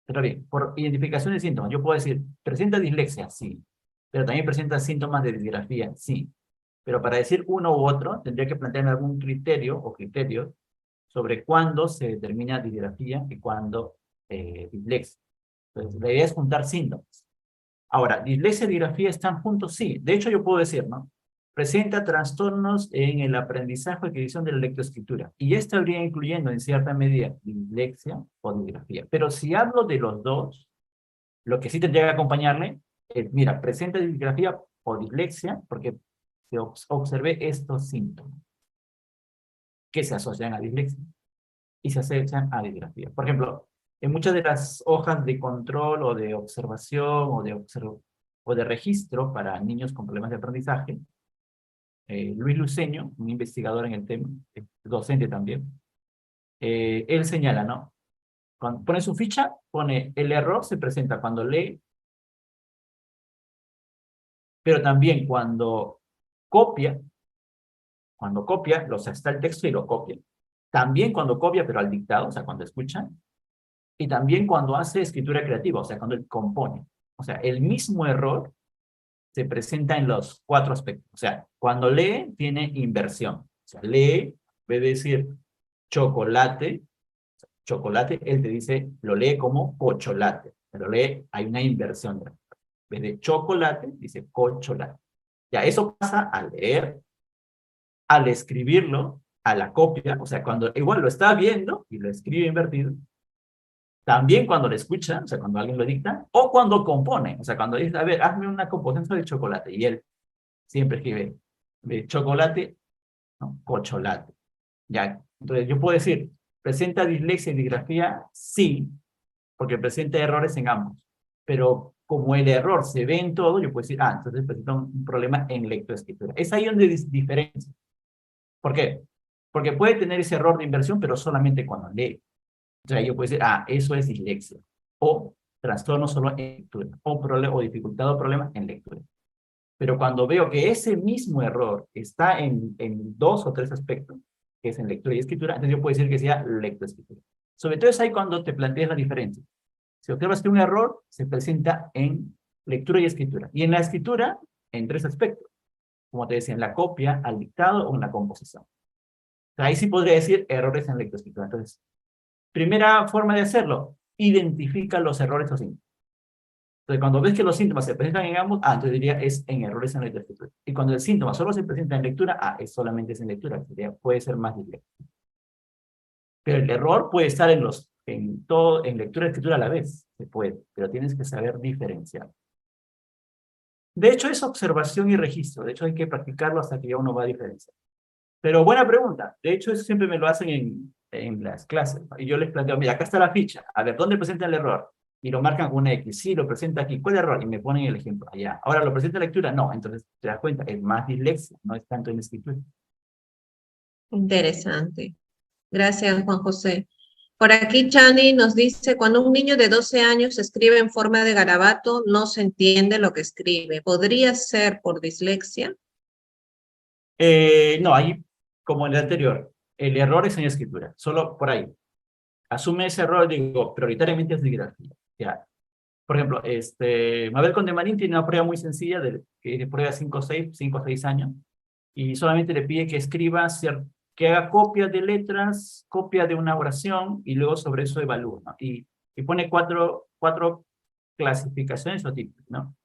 Pero bien, por identificación de síntomas, yo puedo decir, ¿presenta dislexia? Sí. Pero también presenta síntomas de disgrafía, sí. Pero para decir uno u otro, tendría que plantearme algún criterio o criterios sobre cuándo se determina disgrafía y cuándo dislexia. Entonces, la idea es juntar síntomas. Ahora, dislexia y disgrafía están juntos, sí. De hecho, yo puedo decir, ¿no? Presenta trastornos en el aprendizaje y adquisición de la lectoescritura. Y esto habría incluyendo en cierta medida dislexia o disgrafía. Pero si hablo de los dos, lo que sí tendría que acompañarle es, mira, presenta disgrafía o dislexia, porque observé estos síntomas que se asocian a dislexia y se asocian a disgrafía. Por ejemplo, en muchas de las hojas de control o de observación o de registro para niños con problemas de aprendizaje, Luis Luceño, un investigador en el tema, docente también, él señala, ¿no? Cuando pone su ficha, pone el error se presenta cuando lee, pero también cuando copia, o sea, está el texto y lo copia. También cuando copia, pero al dictado, o sea, cuando escucha. Y también cuando hace escritura creativa, o sea, cuando él compone. O sea, el mismo error se presenta en los cuatro aspectos. O sea, cuando lee, tiene inversión. O sea, lee, en vez de decir chocolate, él te dice, lo lee como cocholate. Pero lee, hay una inversión. En vez de chocolate, dice cocholate. Ya, eso pasa al leer, al escribirlo, a la copia, o sea, cuando igual lo está viendo y lo escribe invertido, también cuando lo escucha, o sea, cuando alguien lo dicta, o cuando compone, o sea, cuando dice, a ver, hazme una composición de chocolate, y él siempre escribe chocolate, ¿no? Cocholate. Ya, entonces yo puedo decir, ¿presenta dislexia y disgrafía? Sí, porque presenta errores en ambos. Pero como el error se ve en todo, yo puedo decir, entonces presenta un problema en lectoescritura. Es ahí donde diferencia. ¿Por qué? Porque puede tener ese error de inversión, pero solamente cuando lee. O sea, yo puedo decir, eso es dislexia. O trastorno solo en lectura. O dificultad o problema en lectura. Pero cuando veo que ese mismo error está en 2 o 3 aspectos, que es en lectura y escritura, entonces yo puedo decir que sea lectoescritura. Sobre todo es ahí cuando te planteas la diferencia. Si observas que un error se presenta en lectura y escritura. Y en la escritura, en 3 aspectos. Como te decía, en la copia, al dictado o en la composición. O sea, ahí sí podría decir errores en lectoescritura. Entonces, primera forma de hacerlo, identifica los errores o síntomas. Entonces, cuando ves que los síntomas se presentan en ambos, entonces diría es en errores en lectoescritura. Y cuando el síntoma solo se presenta en lectura, es solamente en lectura. Puede ser más directo. Pero el error puede estar en lectura y escritura a la vez. Se puede, pero tienes que saber diferenciar. De hecho, es observación y registro. De hecho, hay que practicarlo hasta que ya uno va a diferenciar. Pero buena pregunta. De hecho, eso siempre me lo hacen en las clases, ¿no? Y yo les planteo, mira, acá está la ficha. A ver, ¿dónde presenta el error? Y lo marcan con una X. Sí, lo presenta aquí. ¿Cuál error? Y me ponen el ejemplo allá. Ahora, ¿lo presenta en lectura? No. Entonces, te das cuenta, es más dislexia, no es tanto en escritura. Interesante. Gracias, Juan José. Por aquí Chani nos dice, cuando un niño de 12 años escribe en forma de garabato, no se entiende lo que escribe. ¿Podría ser por dislexia? No, ahí, como en el anterior, el error es en escritura. Solo por ahí. Asume ese error, digo, prioritariamente es disgrafía. Ya. Por ejemplo, Mabel Condemarín tiene una prueba muy sencilla, que prueba 5 o 6 años, y solamente le pide que escriba, que haga copias de letras, copia de una oración, y luego sobre eso evalúa, ¿no? Y pone cuatro clasificaciones o tipos, ¿no?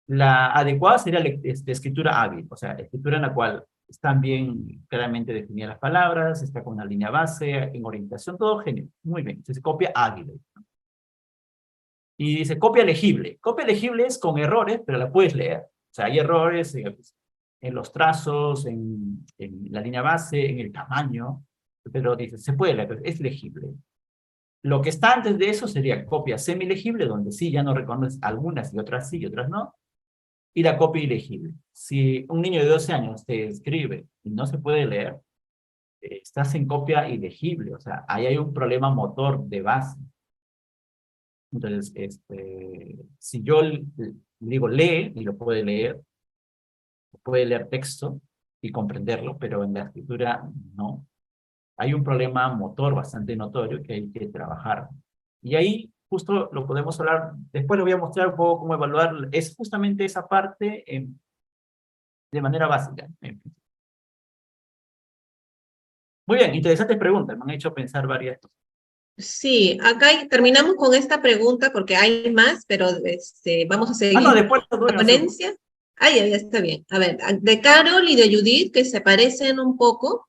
La adecuada sería la escritura hábil, o sea, escritura en la cual están bien claramente definidas las palabras, está con una línea base, en orientación, todo genial, muy bien, entonces copia hábil, ¿no? Y dice copia legible. Copia legible es con errores, pero la puedes leer. O sea, hay errores en los trazos, en la línea base, en el tamaño, pero dice, se puede leer, es legible. Lo que está antes de eso sería copia semilegible, donde sí ya no reconoces algunas y otras sí y otras no. Y la copia ilegible. Si un niño de 12 años te escribe y no se puede leer, estás en copia ilegible. O sea, ahí hay un problema motor de base. Entonces, si yo le digo lee, y lo puede leer texto y comprenderlo, pero en la escritura no. Hay un problema motor bastante notorio que hay que trabajar. Y ahí justo lo podemos hablar, después le voy a mostrar un poco cómo evaluar, es justamente esa parte de manera básica. Muy bien, interesantes preguntas, me han hecho pensar varias cosas. Sí, acá terminamos con esta pregunta porque hay más, pero vamos a seguir no, después la ponencia. Ya está bien. A ver, de Carol y de Judith, que se parecen un poco.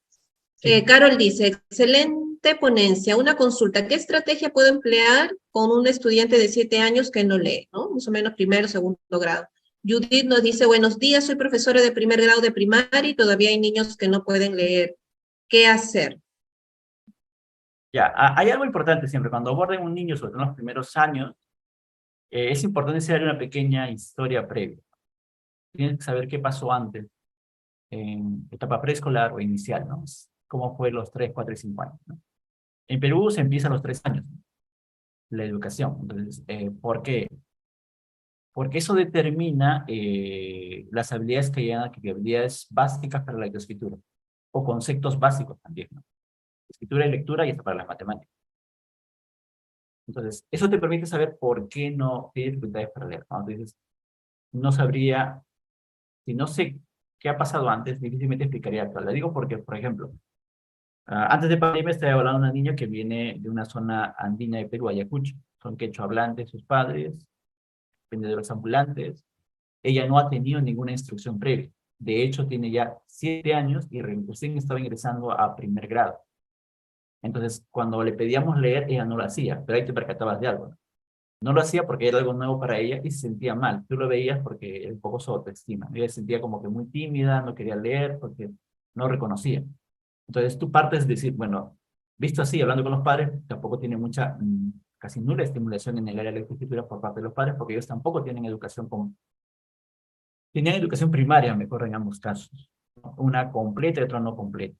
Sí. Carol dice, excelente ponencia, una consulta. ¿Qué estrategia puedo emplear con un estudiante de 7 años que no lee, ¿no? Más o menos primero o segundo grado. Judith nos dice, buenos días, soy profesora de primer grado de primaria y todavía hay niños que no pueden leer. ¿Qué hacer? Ya, hay algo importante siempre, cuando aborden un niño, sobre todo en los primeros años, es importante hacer una pequeña historia previa. Tienes que saber qué pasó antes, en etapa preescolar o inicial, ¿no? Cómo fue los 3, 4 y 5 años, ¿no? En Perú se empieza a los 3 años, ¿no? La educación. Entonces, ¿por qué? Porque eso determina las habilidades habilidades básicas para la lectoescritura, o conceptos básicos también, ¿no? Escritura y lectura y hasta para las matemáticas. Entonces, eso te permite saber por qué no tiene dificultades para leer. Cuando dices, no sabría, si no sé qué ha pasado antes, difícilmente explicaría. Pero le digo porque, por ejemplo, antes de pandemia estaba hablando de una niña que viene de una zona andina de Perú, Ayacucho. Son quechua hablantes sus padres, vendedores ambulantes. Ella no ha tenido ninguna instrucción previa. De hecho, tiene ya 7 años y recién estaba ingresando a primer grado. Entonces, cuando le pedíamos leer, ella no lo hacía, pero ahí te percatabas de algo, ¿no? No lo hacía porque era algo nuevo para ella y se sentía mal. Tú lo veías porque era un poco su autoestima. Ella se sentía como que muy tímida, no quería leer porque no reconocía. Entonces tú partes de decir, bueno, visto así, hablando con los padres, tampoco tiene mucha, casi nula estimulación en el área de la lectoescritura por parte de los padres porque ellos tampoco tienen educación tenían educación primaria, mejor en ambos casos. Una completa y otra no completa.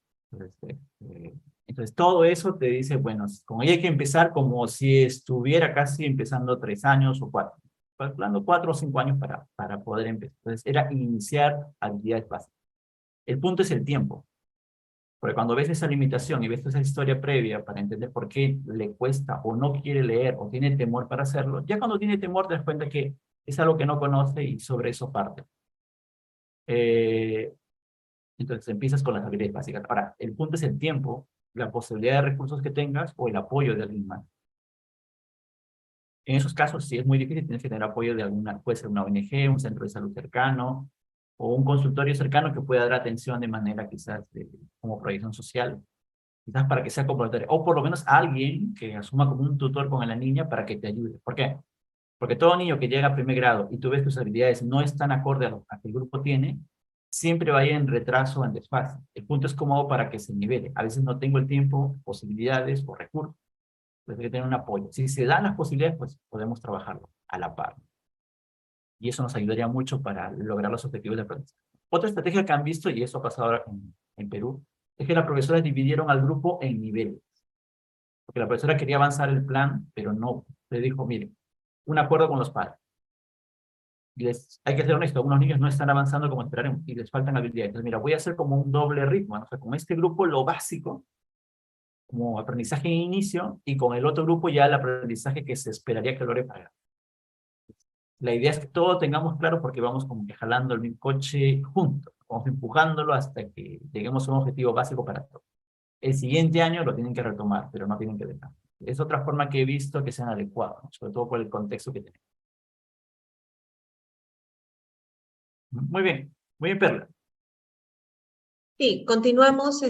Entonces, todo eso te dice, bueno, con ella hay que empezar como si estuviera casi empezando 3 años o 4. Calculando 4 o 5 años para poder empezar. Entonces, era iniciar habilidades básicas. El punto es el tiempo. Porque cuando ves esa limitación y ves esa historia previa para entender por qué le cuesta o no quiere leer o tiene temor para hacerlo, ya cuando tiene temor te das cuenta que es algo que no conoce y sobre eso parte. Entonces empiezas con las habilidades básicas. Ahora, el punto es el tiempo, la posibilidad de recursos que tengas o el apoyo de alguien más. En esos casos, si es muy difícil, tienes que tener apoyo de alguna, puede ser una ONG, un centro de salud cercano, o un consultorio cercano que pueda dar atención de manera quizás como proyección social, quizás para que sea complementario, o por lo menos alguien que asuma como un tutor con la niña para que te ayude. ¿Por qué? Porque todo niño que llega a primer grado y tú ves que sus habilidades no están acorde a lo que el grupo tiene, siempre va a ir en retraso o en desfase. El punto es cómo hago para que se nivele. A veces no tengo el tiempo, posibilidades o recursos. Entonces hay que tener un apoyo. Si se dan las posibilidades, pues podemos trabajarlo a la par. Y eso nos ayudaría mucho para lograr los objetivos de aprendizaje. Otra estrategia que han visto, y eso ha pasado ahora en Perú, es que las profesoras dividieron al grupo en niveles. Porque la profesora quería avanzar el plan, pero no. Le dijo, mire, un acuerdo con los padres. Y hay que ser honesto, algunos niños no están avanzando como esperaron y les faltan habilidades. Entonces, mira, voy a hacer como un doble ritmo, ¿no? O sea, con este grupo lo básico, como aprendizaje en inicio, y con el otro grupo ya el aprendizaje que se esperaría que lo haga. La idea es que todo tengamos claro porque vamos como que jalando el mismo coche juntos, vamos empujándolo hasta que lleguemos a un objetivo básico para todos. El siguiente año lo tienen que retomar, pero no tienen que dejar. Es otra forma que he visto que sean adecuados, ¿no? Sobre todo por el contexto que tenemos. Muy bien, Perla. Sí, continuamos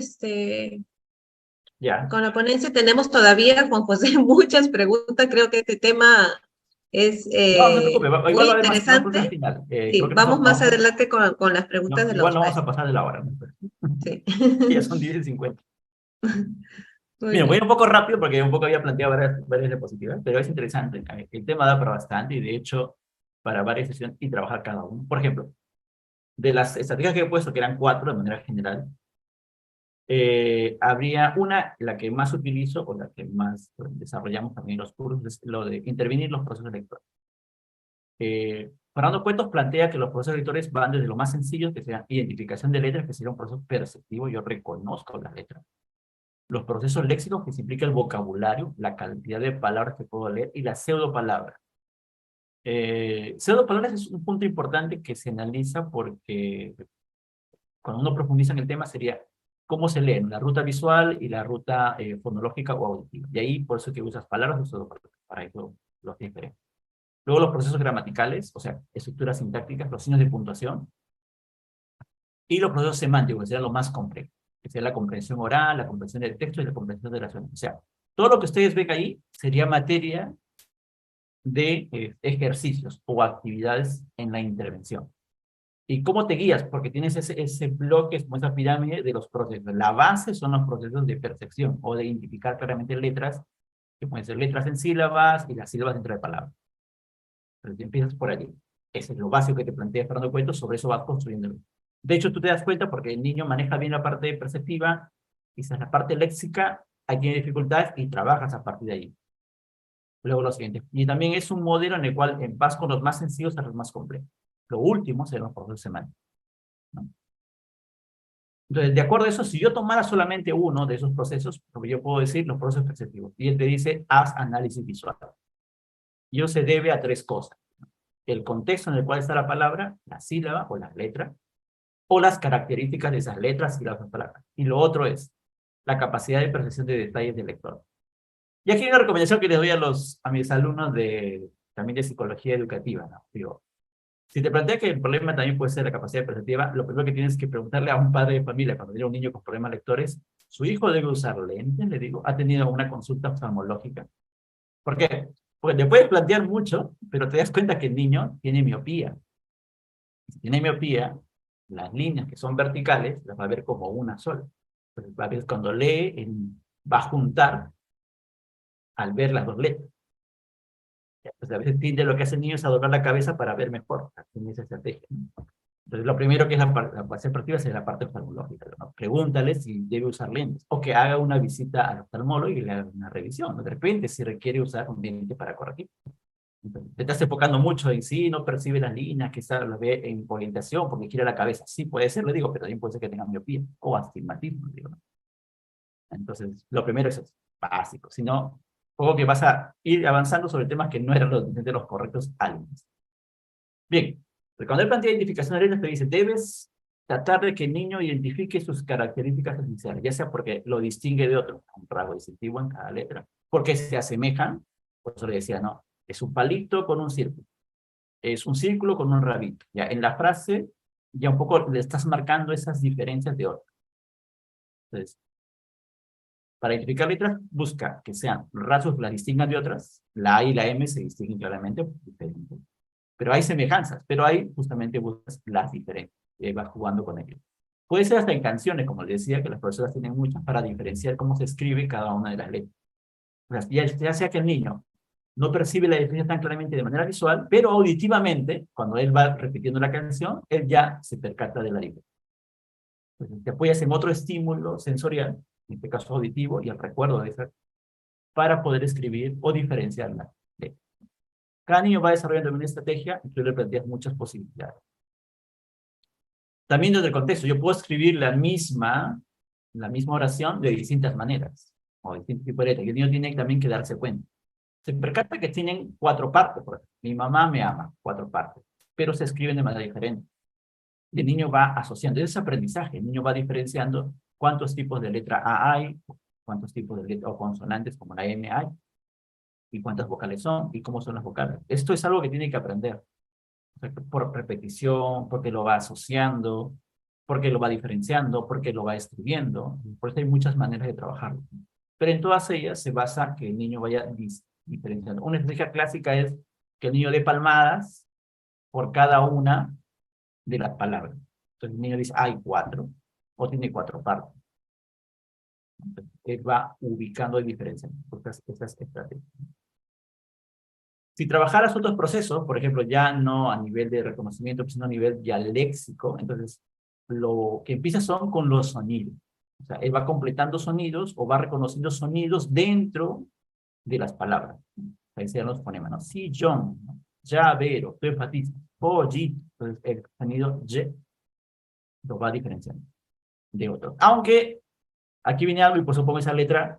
Ya. con la ponencia. Tenemos todavía, Juan José, muchas preguntas. Creo que este tema es No, no se preocupe, muy igual va a haber más preguntas al interesante. final. Creo Sí, que vamos más adelante con las preguntas no, de igual los no vamos a maestros. pasar de la hora, ¿no? Sí. Ya son 10:50. Muy Bien, voy un bien. poco rápido porque un poco había planteado varias diapositivas, pero es interesante. El tema da para bastante y de hecho para varias sesiones y trabajar cada uno. Por ejemplo, de las estrategias que he puesto, que eran 4 de manera general, habría una, la que más utilizo o la que más desarrollamos también en los cursos, es lo de intervenir los procesos lectores. Fernando Cuetos plantea que los procesos lectores van desde lo más sencillo, que sea identificación de letras, que sería un proceso perceptivo, yo reconozco las letras. Los procesos léxicos, que se implica el vocabulario, la cantidad de palabras que puedo leer, y las pseudopalabras. Pseudopalabras es un punto importante que se analiza porque cuando uno profundiza en el tema sería cómo se leen la ruta visual y la ruta fonológica o auditiva. Y ahí por eso que usas palabras o pseudopalabras, para eso los diferentes. Luego los procesos gramaticales, o sea, estructuras sintácticas, los signos de puntuación, y los procesos semánticos, que serían lo más complejo, que sería la comprensión oral, la comprensión del texto y la comprensión de la acción. O sea, todo lo que ustedes ven ahí sería materia de ejercicios o actividades en la intervención. ¿Y cómo te guías? Porque tienes ese bloque, como esa pirámide de los procesos. La base son los procesos de percepción o de identificar claramente letras, que pueden ser letras en sílabas y las sílabas dentro de palabras. Pero empiezas por allí. Ese es lo básico que te plantea Fernando Cuetos, sobre eso vas construyendo. De hecho, tú te das cuenta porque el niño maneja bien la parte perceptiva, quizás la parte léxica, ahí tiene dificultades y trabajas a partir de ahí. Luego lo siguiente. Y también es un modelo en el cual vas con los más sencillos a los más complejos. Lo último serán los procesos semánticos, ¿no? Entonces, de acuerdo a eso, si yo tomara solamente uno de esos procesos, porque yo puedo decir los procesos perceptivos, y él te dice, haz análisis visual. Y eso se debe a 3 cosas. El contexto en el cual está la palabra, la sílaba o la letra, o las características de esas letras y las palabras. Y lo otro es la capacidad de percepción de detalles del lector. Y aquí hay una recomendación que les doy a mis alumnos también de psicología educativa, ¿no? Digo, si te planteas que el problema también puede ser la capacidad perceptiva, lo primero que tienes que preguntarle a un padre de familia, cuando tiene un niño con problemas lectores, ¿su hijo debe usar lentes? Le digo, ¿ha tenido una consulta oftalmológica? ¿Por qué? Pues le puedes plantear mucho, pero te das cuenta que el niño tiene miopía. Si tiene miopía, las líneas que son verticales las va a ver como una sola. Entonces, va a ver cuando lee, va a juntar al ver las dos letras. Entonces, a veces tiende lo que hace el niño es a doblar la cabeza para ver mejor. Tiene esa estrategia. Entonces, lo primero que es la parte proactiva es la parte oftalmológica, ¿no? Pregúntale si debe usar lentes, o que haga una visita al oftalmólogo y le haga una revisión, ¿no? De repente, si requiere usar un lente para corregir. Entonces, te estás enfocando mucho en sí, no percibe las líneas, quizás las ve en orientación porque gira la cabeza. Sí, puede ser, lo digo, pero también puede ser que tenga miopía o astigmatismo, digo, ¿no? Entonces, lo primero es eso, básico. Si no, luego que vas a ir avanzando sobre temas que no eran los correctos al inicio. Bien, pero cuando él plantea identificación de letras, te dice, debes tratar de que el niño identifique sus características esenciales, ya sea porque lo distingue de otro, un rasgo distintivo en cada letra, porque se asemejan, por eso le decía, no, es un palito con un círculo, es un círculo con un rabito. Ya en la frase, ya un poco le estás marcando esas diferencias de otro. Entonces, para identificar letras, busca que sean rasgos que las distingan de otras. La A y la M se distinguen claramente, diferentes. Pero hay semejanzas, pero hay justamente buscas las diferencias y ahí vas jugando con ellos. Puede ser hasta en canciones, como les decía, que las profesoras tienen muchas para diferenciar cómo se escribe cada una de las letras. O sea, ya sea que el niño no percibe la diferencia tan claramente de manera visual, pero auditivamente, cuando él va repitiendo la canción, él ya se percata de la diferencia. Entonces, te apoyas en otro estímulo sensorial, en este caso auditivo, y el recuerdo de esa, para poder escribir o diferenciar la letra. Cada niño va desarrollando una estrategia y tú le planteas muchas posibilidades. También desde el contexto, yo puedo escribir la misma oración de distintas maneras, o distintos tipos de letras, y el niño tiene también que darse cuenta. Se percata que tienen 4 partes, por ejemplo. Mi mamá me ama, 4 partes, pero se escriben de manera diferente. Y el niño va asociando, es aprendizaje, el niño va diferenciando cuántos tipos de letra A hay, cuántos tipos de letra o consonantes como la M hay, y cuántas vocales son, y cómo son las vocales. Esto es algo que tiene que aprender. O sea, por repetición, porque lo va asociando, porque lo va diferenciando, porque lo va escribiendo. Por eso hay muchas maneras de trabajarlo. Pero en todas ellas se basa que el niño vaya diferenciando. Una estrategia clásica es que el niño dé palmadas por cada una de las palabras. Entonces el niño dice, hay 4, o tiene 4 partes. Entonces, él va ubicando y diferenciando estas estrategias. Si trabajaras otros procesos, por ejemplo, ya no a nivel de reconocimiento, sino a nivel ya léxico, entonces lo que empieza son con los sonidos. O sea, él va completando sonidos o va reconociendo sonidos dentro de las palabras. Ahí sean los fonemas, ¿no? Sillón, ¿no? Llavero, tú enfatizas, pollito. Entonces el sonido Y lo va diferenciando de otros. Aunque aquí viene algo y pues supongo esa letra.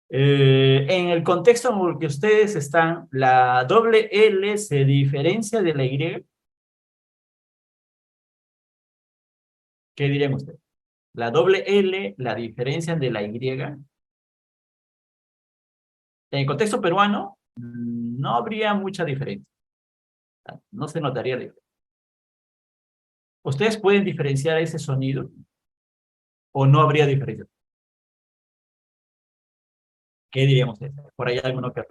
En el contexto en el que ustedes están, la doble L se diferencia de la Y. ¿Qué dirían ustedes? La doble L la diferencian de la Y. En el contexto peruano, no habría mucha diferencia. No se notaría la diferencia. ¿Ustedes pueden diferenciar ese sonido? ¿O no habría diferencia? ¿Qué dirían ustedes? Por ahí alguno que...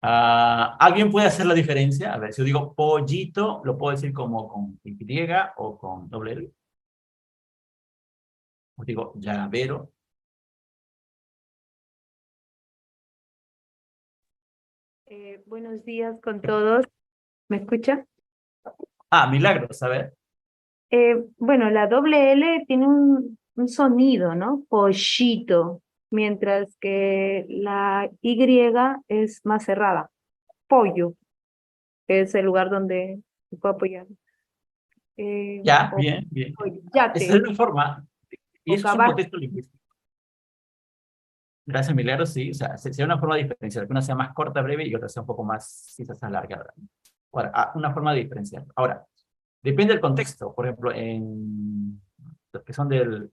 ¿Alguien puede hacer la diferencia? A ver, si yo digo pollito, ¿lo puedo decir como con Y o con doble L? Os digo llavero. Buenos días con todos. ¿Me escucha? Milagros, a ver. Bueno, la doble L tiene un sonido, ¿no? Pollito, mientras que la Y es más cerrada. Pollo, que es el lugar donde se puede apoyar. Ya, O, bien, bien. o Esa es yate, una forma, y o eso es un caballo. contexto lingüístico. Gracias, Milagros, sí, o sea, sería una forma de diferenciar, que una sea más corta, breve, y otra sea un poco más, quizás alargada. Ahora, una forma de diferenciar. Ahora, depende del contexto. Por ejemplo, en los que son de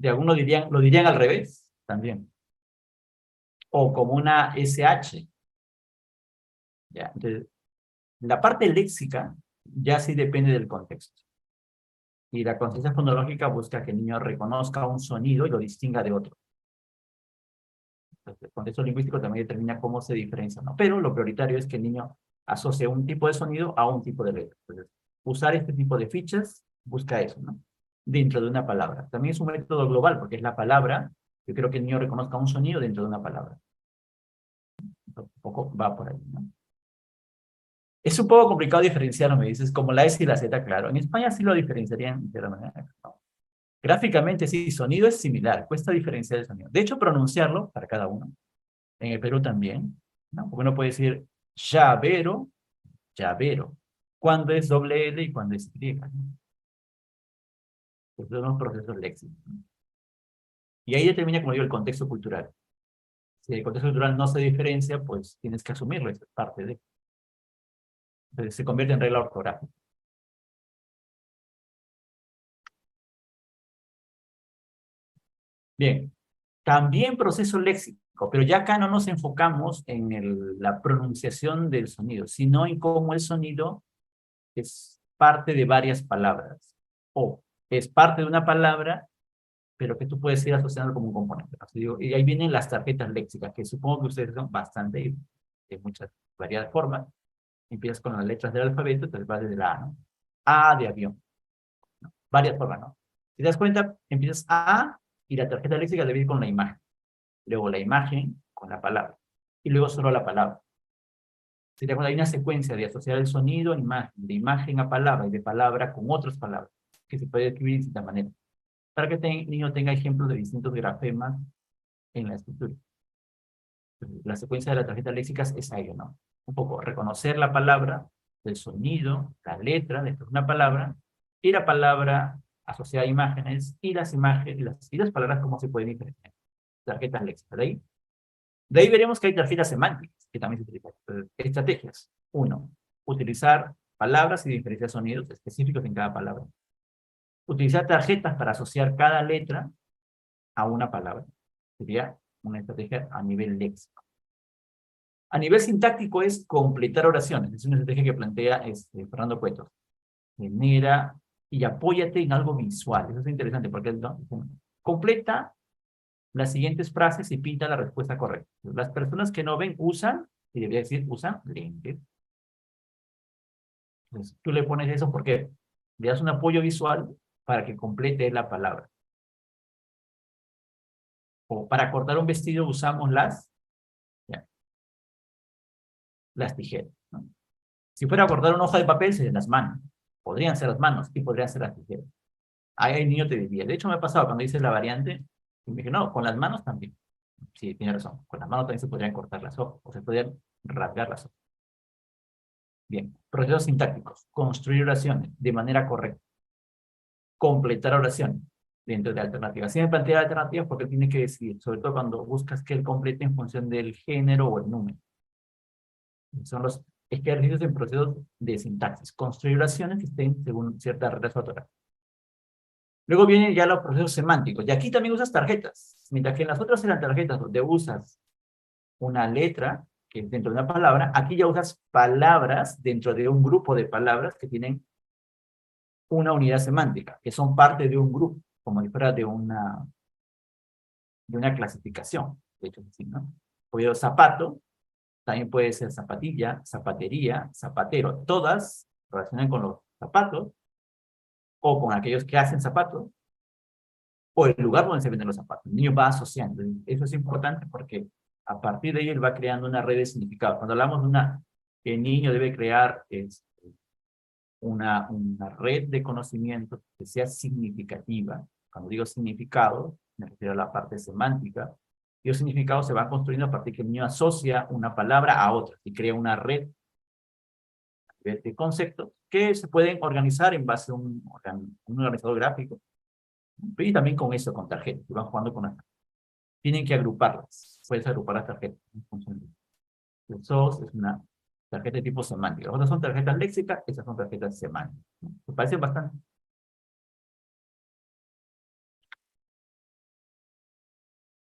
algunos dirían, lo dirían al revés, también. O como una SH. ¿Ya? Entonces, la parte léxica ya sí depende del contexto. Y la conciencia fonológica busca que el niño reconozca un sonido y lo distinga de otro. Entonces, el contexto lingüístico también determina cómo se diferencia, ¿no? Pero lo prioritario es que el niño asocie un tipo de sonido a un tipo de letra. Entonces, usar este tipo de fichas busca eso, ¿no? Dentro de una palabra. También es un método global, porque es la palabra. Yo creo que el niño reconozca un sonido dentro de una palabra. Un poco va por ahí, ¿no? Es un poco complicado diferenciarlo, me dices, como la S y la Z, claro. En España sí lo diferenciarían de la manera, ¿no? Gráficamente sí, sonido es similar, cuesta diferenciar el sonido. De hecho, pronunciarlo para cada uno. En el Perú también, ¿no? Porque uno puede decir llavero, llavero. Cuando es doble L y cuando es Y, ¿no? Estos son los procesos léxicos, ¿no? Y ahí determina, como digo, el contexto cultural. Si el contexto cultural no se diferencia, pues tienes que asumirlo, es parte de. Entonces se convierte en regla ortográfica. Bien, también proceso léxico, pero ya acá no nos enfocamos en la pronunciación del sonido, sino en cómo el sonido es parte de varias palabras, o es parte de una palabra, pero que tú puedes ir asociando como un componente. Así digo, y ahí vienen las tarjetas léxicas, que supongo que ustedes son bastante, de muchas variadas formas. Empiezas con las letras del alfabeto, entonces vas desde la A, ¿no? A de avión, ¿no? Varias formas, ¿no? Si te das cuenta, empiezas A y la tarjeta léxica debe ir con la imagen. Luego la imagen con la palabra. Y luego solo la palabra. Si te das cuenta, hay una secuencia de asociar el sonido a imagen, de imagen a palabra y de palabra con otras palabras, que se puede escribir de distintas maneras. Para que el niño tenga ejemplos de distintos grafemas en la escritura. La secuencia de las tarjetas léxicas es ahí, ¿no? Un poco reconocer la palabra, el sonido, la letra de una palabra, y la palabra asociada a imágenes, y las imágenes, y las palabras cómo se pueden diferenciar. Tarjetas léxicas, de ahí veremos que hay tarjetas semánticas, que también se utilizan. Estrategias. 1. Utilizar palabras y diferenciar sonidos específicos en cada palabra. Utilizar tarjetas para asociar cada letra a una palabra. Sería una estrategia a nivel léxico. A nivel sintáctico es completar oraciones. Es una estrategia que plantea Fernando Cueto. Genera y apóyate en algo visual. Eso es interesante porque ¿no? Completa las siguientes frases y pinta la respuesta correcta. Las personas que no ven usan, y debería decir usan lentes. Entonces, tú le pones eso porque le das un apoyo visual para que complete la palabra. O para cortar un vestido usamos las tijeras, ¿no? Si fuera a cortar una hoja de papel, serían las manos. Podrían ser las manos y podrían ser las tijeras. Ahí el niño te diría. De hecho, me ha pasado cuando dices la variante, y me dije, no, con las manos también. Sí, tiene razón. Con las manos también se podrían cortar las hojas, o se podrían rasgar las hojas. Bien, procesos sintácticos. Construir oraciones de manera correcta. Completar oraciones dentro de alternativas. Si me plantea alternativas porque tiene que decidir, sobre todo cuando buscas que él complete en función del género o el número. Son los ejercicios en procesos de sintaxis. Construir oraciones que estén según ciertas reglas ortográficas. Luego vienen ya los procesos semánticos. Y aquí también usas tarjetas. Mientras que en las otras eran tarjetas donde usas una letra que es dentro de una palabra, aquí ya usas palabras dentro de un grupo de palabras que tienen una unidad semántica, que son parte de un grupo, como si fuera de una clasificación. De hecho, sí, ¿no? Por zapato, también puede ser zapatilla, zapatería, zapatero. Todas relacionan con los zapatos, o con aquellos que hacen zapatos, o el lugar donde se venden los zapatos. El niño va asociando. Eso es importante porque a partir de ahí él va creando una red de significados. Cuando hablamos de que el niño debe crear una red de conocimientos que sea significativa. Cuando digo significado, me refiero a la parte semántica. Y los significados se van construyendo a partir de que el niño asocia una palabra a otra y crea una red de conceptos que se pueden organizar en base a un organizador gráfico. Y también con eso, con tarjetas, que van jugando con las tarjetas. Tienen que agruparlas. Puedes agrupar las tarjetas en función de eso. Es una tarjeta de tipo semántica. Las otras son tarjetas léxicas, estas son tarjetas semánticas. Me parecen bastante.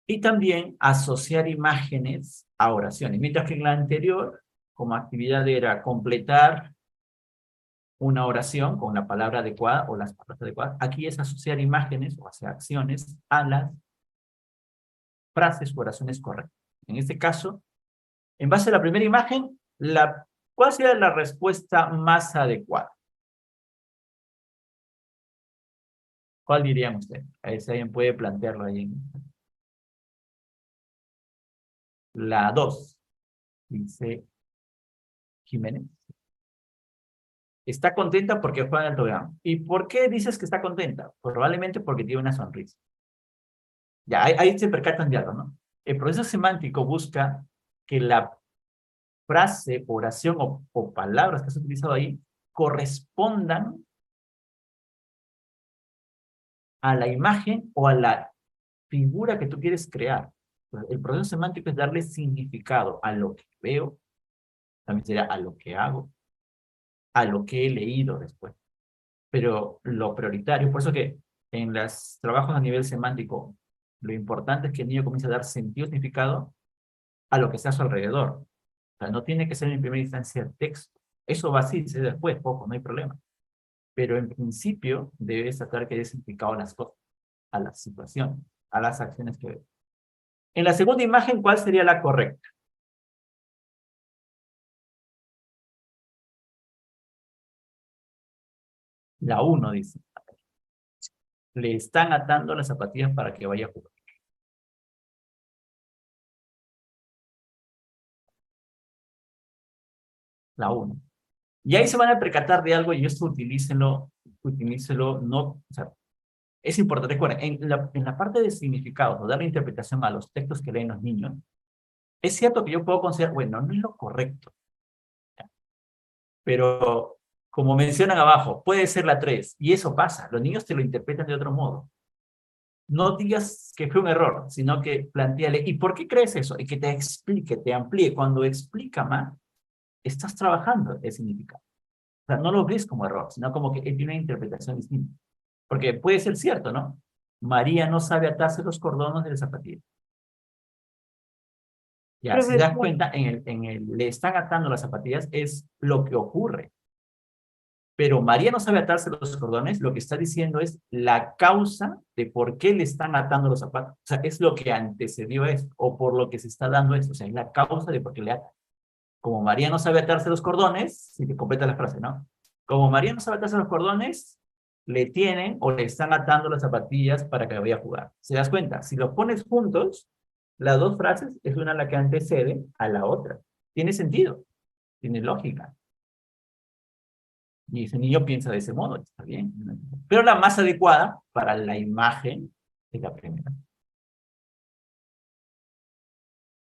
Y también asociar imágenes a oraciones. Mientras que en la anterior, como actividad era completar una oración con la palabra adecuada o las palabras adecuadas. Aquí es asociar imágenes o hacer acciones a las frases o oraciones correctas. En este caso, en base a la primera imagen, ¿cuál sería la respuesta más adecuada? ¿Cuál dirían ustedes? A ver si alguien puede plantearlo ahí. La 2, dice Jiménez. Está contenta porque juega en el programa. ¿Y por qué dices que está contenta? Probablemente porque tiene una sonrisa. Ya, ahí se percatan de algo, ¿no? El proceso semántico busca que la frase, oración o palabras que has utilizado ahí correspondan a la imagen o a la figura que tú quieres crear. El proceso semántico es darle significado a lo que veo, también sería a lo que hago, a lo que he leído después. Pero lo prioritario, por eso que en los trabajos a nivel semántico, lo importante es que el niño comience a dar sentido, significado a lo que está a su alrededor. O sea, no tiene que ser en primera instancia texto. Eso va así, se después, poco, no hay problema. Pero en principio debes tratar que dé significado a las cosas, a la situación, a las acciones que ves. En la segunda imagen, ¿cuál sería la correcta? La 1 dice. Le están atando las zapatillas para que vaya a jugar. La 1. Y ahí se van a percatar de algo y esto utilícenlo, no, o sea, es importante. Recuerden, en la parte de significados o darle interpretación a los textos que leen los niños, es cierto que yo puedo considerar, bueno, no es lo correcto, pero como mencionan abajo, puede ser la 3, y eso pasa, los niños te lo interpretan de otro modo. No digas que fue un error, sino que planteale, ¿y por qué crees eso? Y que te explique, te amplíe. Cuando explica más, estás trabajando el significado. O sea, no lo ves como error, sino como que él tiene una interpretación distinta. Porque puede ser cierto, ¿no? María no sabe atarse los cordones de la zapatilla. Ya, si te das Profesor, cuenta, le están atando las zapatillas, es lo que ocurre. Pero María no sabe atarse los cordones, lo que está diciendo es la causa de por qué le están atando los zapatos. O sea, es lo que antecedió a esto, o por lo que se está dando esto. O sea, es la causa de por qué le atan. Como María no sabe atarse los cordones, si te completa la frase, ¿no? Como María no sabe atarse los cordones, le tienen o le están atando las zapatillas para que vaya a jugar. ¿Se das cuenta? Si los pones juntos, las dos frases es una la que antecede a la otra. Tiene sentido, tiene lógica. Y ese niño piensa de ese modo, está bien. Pero la más adecuada para la imagen es la primera.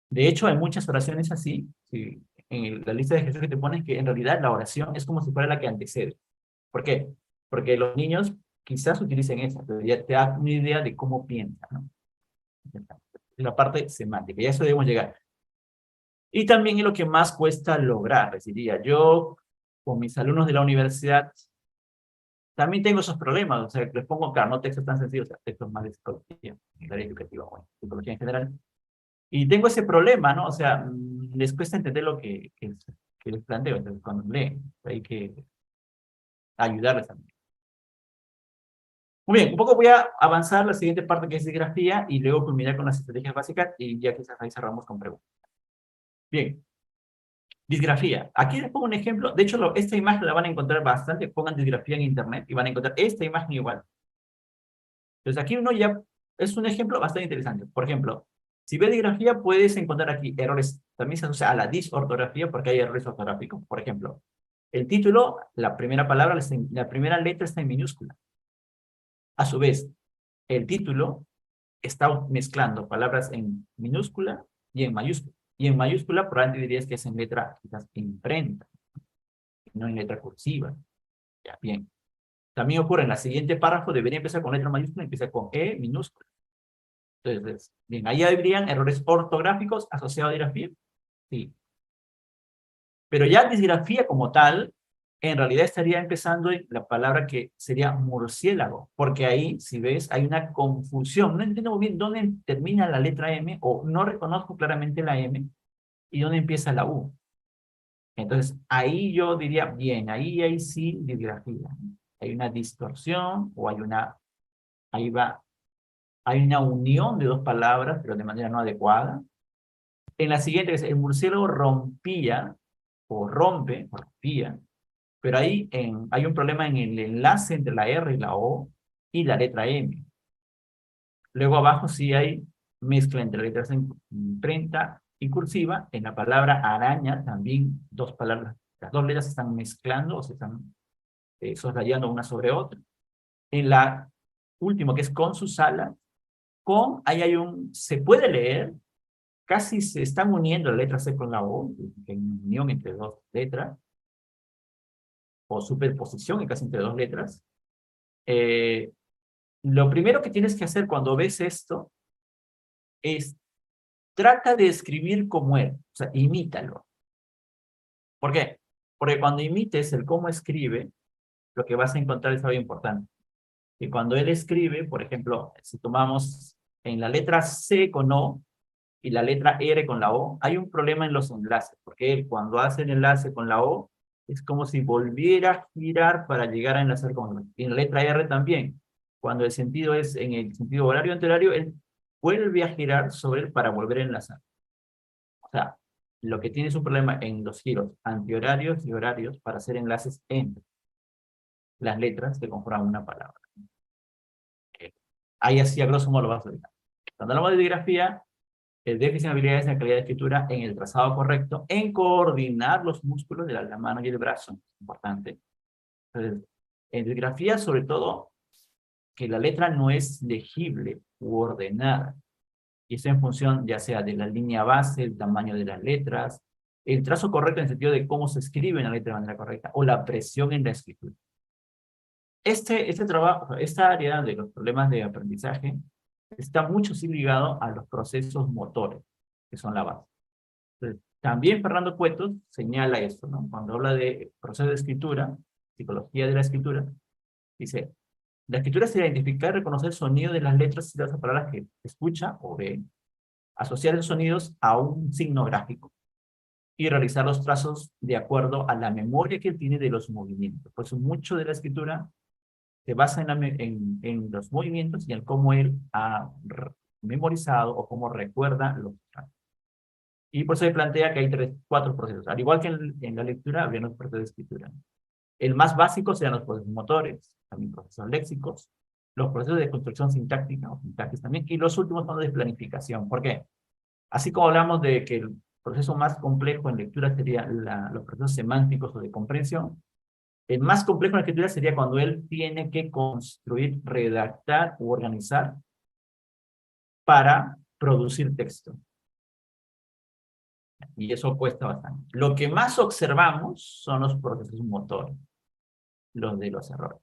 De hecho, hay muchas oraciones así, sí, en la lista de ejercicios que te pones, que en realidad la oración es como si fuera la que antecede. ¿Por qué? Porque los niños quizás utilicen esa, pero ya te da una idea de cómo piensan, ¿no? La parte semántica, y a eso debemos llegar. Y también es lo que más cuesta lograr, les diría. Yo, con mis alumnos de la universidad, también tengo esos problemas, o sea, les pongo, claro, no textos tan sencillos, o sea, textos más de psicología, en el área educativa, bueno, psicología en general. Y tengo ese problema, ¿no? O sea, les cuesta entender lo que les planteo, entonces cuando leen, hay que ayudarles también. Muy bien, un poco voy a avanzar la siguiente parte que es disgrafía y luego culminar con las estrategias básicas y ya quizás ahí cerramos con preguntas. Bien, disgrafía. Aquí les pongo un ejemplo. De hecho, esta imagen la van a encontrar bastante. Pongan disgrafía en internet y van a encontrar esta imagen igual. Entonces aquí uno ya es un ejemplo bastante interesante. Por ejemplo, si ves disgrafía puedes encontrar aquí errores. También se asocia a la disortografía porque hay errores ortográficos. Por ejemplo, el título, la primera palabra, la primera letra está en minúscula. A su vez, el título está mezclando palabras en minúscula y en mayúscula. Y en mayúscula probablemente dirías que es en letra quizás imprenta, no en letra cursiva. Ya, bien. También ocurre en la siguiente párrafo, debería empezar con letra mayúscula y empieza con E minúscula. Entonces, bien, ahí habrían errores ortográficos asociados a disgrafía. Sí. Pero ya disgrafía como tal, en realidad estaría empezando en la palabra que sería murciélago, porque ahí, si ves, hay una confusión. No entiendo muy bien dónde termina la letra M, o no reconozco claramente la M, y dónde empieza la U. Entonces, ahí yo diría, bien, ahí sí disgrafía. Hay una distorsión o hay una unión de dos palabras, pero de manera no adecuada. En la siguiente, que es el murciélago rompía, o rompe, o rompía, pero ahí hay un problema en el enlace entre la R y la O y la letra M. Luego abajo sí hay mezcla entre letras en imprenta y cursiva. En la palabra araña también dos palabras, las dos letras se están mezclando o se están soslayando una sobre otra. En la última, que es con sus alas, ahí se puede leer, casi se están uniendo la letra C con la O, en unión entre dos letras, o superposición en casi entre dos letras. Lo primero que tienes que hacer cuando ves esto es trata de escribir como él, o sea, imítalo. ¿Por qué? Porque cuando imites el cómo escribe, lo que vas a encontrar es algo importante. Que cuando él escribe, por ejemplo, si tomamos en la letra C con O y la letra R con la O, hay un problema en los enlaces, porque él cuando hace el enlace con la O, es como si volviera a girar para llegar a enlazar con la O. Y en la letra R también. Cuando el sentido es en el sentido horario antihorario, él vuelve a girar sobre él para volver a enlazar. O sea, lo que tiene es un problema en los giros antihorarios y horarios para hacer enlaces entre las letras que conforman una palabra. Ahí así a grosso modo lo vas a ver. Cuando hablamos de digrafía, el déficit en habilidades en la calidad de escritura, en el trazado correcto, en coordinar los músculos de la mano y el brazo, importante. Entonces, en digrafía, sobre todo, que la letra no es legible u ordenada. Y eso en función ya sea de la línea base, el tamaño de las letras, el trazo correcto en el sentido de cómo se escribe en la letra de manera correcta, o la presión en la escritura. Este trabajo, esta área de los problemas de aprendizaje, está mucho sí ligado a los procesos motores, que son la base. Entonces, también Fernando Cuetos señala esto, ¿no? Cuando habla de proceso de escritura, psicología de la escritura, dice, la escritura es identificar y reconocer el sonido de las letras y las palabras que escucha o ve, asociar esos sonidos a un signo gráfico y realizar los trazos de acuerdo a la memoria que él tiene de los movimientos. Pues mucho de la escritura se basa en los movimientos y en cómo él ha memorizado o cómo recuerda los trazos. Y por eso se plantea que hay cuatro procesos. Al igual que en la lectura, habría los procesos de escritura. El más básico serían los procesos motores, también procesos léxicos, los procesos de construcción sintáctica o sintaxis también, y los últimos son de planificación. ¿Por qué? Así como hablamos de que el proceso más complejo en lectura sería los procesos semánticos o de comprensión, el más complejo en la escritura sería cuando él tiene que construir, redactar u organizar para producir texto. Y eso cuesta bastante. Lo que más observamos son los procesos motores, los de los errores.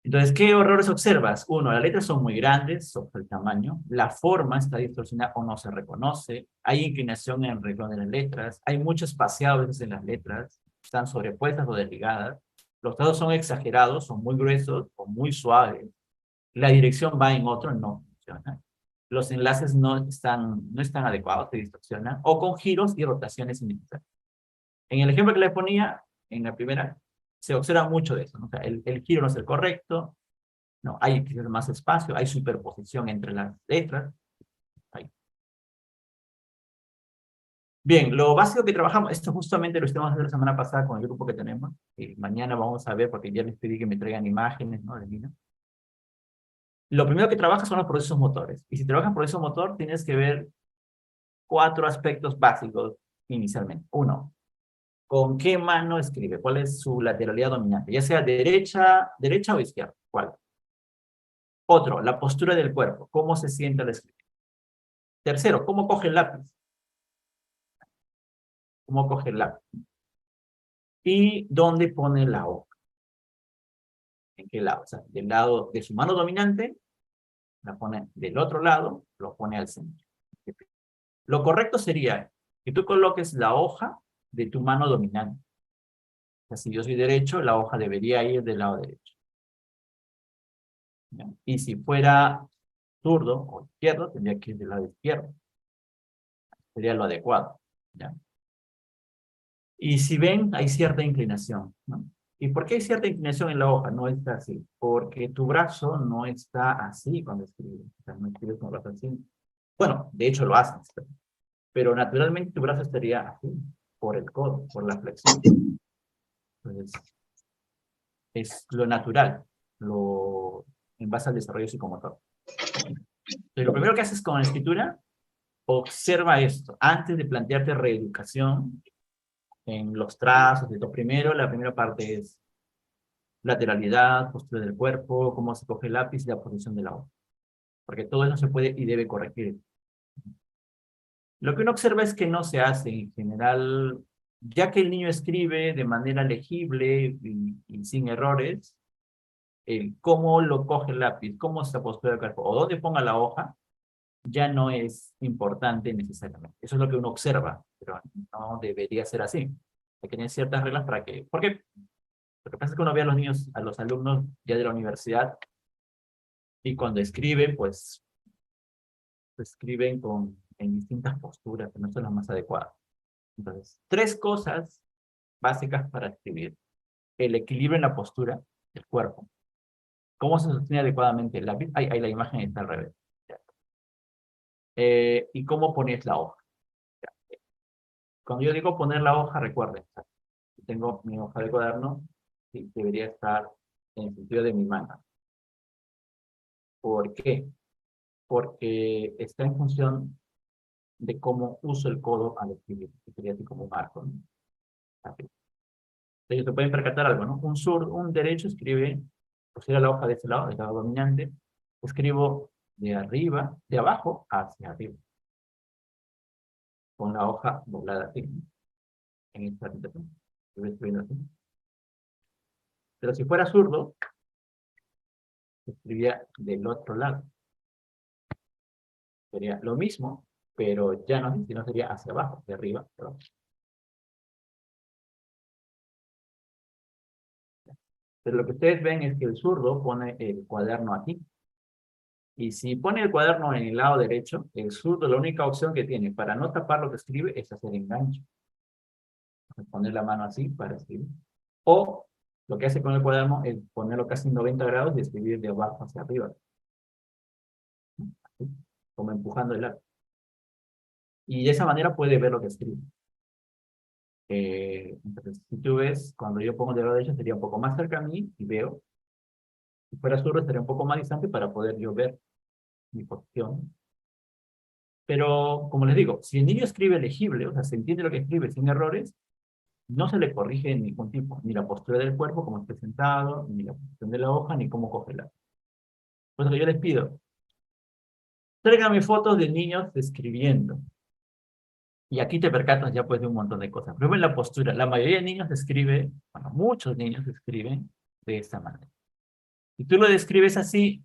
Entonces, ¿qué errores observas? Uno, las letras son muy grandes, sobre el tamaño, la forma está distorsionada o no se reconoce, hay inclinación en el renglón de las letras, hay mucho espaciado a veces en las letras, están sobrepuestas o desligadas, los trazos son exagerados, son muy gruesos o muy suaves, la dirección va en otro, no funciona, los enlaces no están adecuados, se distorsionan, o con giros y rotaciones innecesarias. En el ejemplo que le ponía, en la primera, se observa mucho de eso, ¿no? O sea, el giro no es el correcto, no, hay más espacio, hay superposición entre las letras. Ahí. Bien, lo básico que trabajamos, esto justamente lo estamos haciendo la semana pasada con el grupo que tenemos, y mañana vamos a ver, porque ya les pedí que me traigan imágenes, ¿no? De Lina. Lo primero que trabajas son los procesos motores, y si trabajas proceso motor, tienes que ver 4 aspectos básicos inicialmente. Uno, ¿con qué mano escribe? ¿Cuál es su lateralidad dominante? Ya sea derecha o izquierda. ¿Cuál? Otro, la postura del cuerpo. ¿Cómo se siente al escribir? Tercero, ¿cómo coge el lápiz? ¿Cómo coge el lápiz? ¿Y dónde pone la hoja? ¿En qué lado? O sea, del lado de su mano dominante, la pone del otro lado, lo pone al centro. Lo correcto sería que tú coloques la hoja de tu mano dominante. O sea, si yo soy derecho, la hoja debería ir del lado derecho. ¿Ya? Y si fuera zurdo o izquierdo, tendría que ir del lado izquierdo. Sería lo adecuado. ¿Ya? Y si ven, hay cierta inclinación, ¿no? ¿Y por qué hay cierta inclinación en la hoja? No está así. Porque tu brazo no está así cuando escribes. O sea, no escribes con el brazo así. Bueno, de hecho lo haces. Pero naturalmente tu brazo estaría así, por el codo, por la flexión. Entonces, es lo natural, en base al desarrollo psicomotor. Entonces, lo primero que haces con la escritura, observa esto. Antes de plantearte reeducación en los trazos, de todo primero, la primera parte es lateralidad, postura del cuerpo, cómo se coge el lápiz y la posición de la hoja. Porque todo eso se puede y debe corregir. Lo que uno observa es que no se hace en general, ya que el niño escribe de manera legible y sin errores, el cómo lo coge el lápiz, cómo se postura el cuerpo, o dónde ponga la hoja, ya no es importante necesariamente. Eso es lo que uno observa, pero no debería ser así. Hay que tener ciertas reglas para que... Porque lo que pasa es que uno ve a los niños, a los alumnos ya de la universidad, y cuando escriben, pues escriben en distintas posturas que no son las más adecuadas. Entonces, 3 cosas básicas para escribir. El equilibrio en la postura del cuerpo. ¿Cómo se sostiene adecuadamente el lápiz? Ahí la imagen está al revés. Y cómo pones la hoja. Cuando yo digo poner la hoja, recuerden, tengo mi hoja de cuaderno y debería estar en el sentido de mi mano. ¿Por qué? Porque está en función de cómo uso el codo al escribir, que sería así como un arco, ¿no? Así. Entonces se pueden percatar algo, ¿no? Un derecho escribe, pusiera la hoja de este lado, del lado dominante, escribo de arriba, de abajo hacia arriba, con la hoja doblada así, ¿no? En esta situación. Estoy escribiendo así. Pero si fuera zurdo, escribía del otro lado. Sería lo mismo, pero ya no, sino sería hacia abajo, de arriba, hacia abajo. Pero lo que ustedes ven es que el zurdo pone el cuaderno aquí. Y si pone el cuaderno en el lado derecho, el zurdo la única opción que tiene para no tapar lo que escribe es hacer enganche. Poner la mano así para escribir. O lo que hace con el cuaderno es ponerlo casi en 90 grados y escribir de abajo hacia arriba. Así, como empujando el lápiz. Y de esa manera puede ver lo que escribe. Entonces, si tú ves, cuando yo pongo del lado derecho sería un poco más cerca a mí y veo. Si fuera zurdo estaría un poco más distante para poder yo ver mi posición. Pero, como les digo, si el niño escribe legible, o sea, se entiende lo que escribe sin errores, no se le corrige en ningún tipo, ni la postura del cuerpo, como esté sentado, ni la posición de la hoja, ni cómo coge la. Por eso yo les pido, tráigame fotos de niños escribiendo. Y aquí te percatas ya pues de un montón de cosas. Primero en la postura, la mayoría de niños escribe, bueno, muchos niños escriben de esta manera. Si tú lo describes así,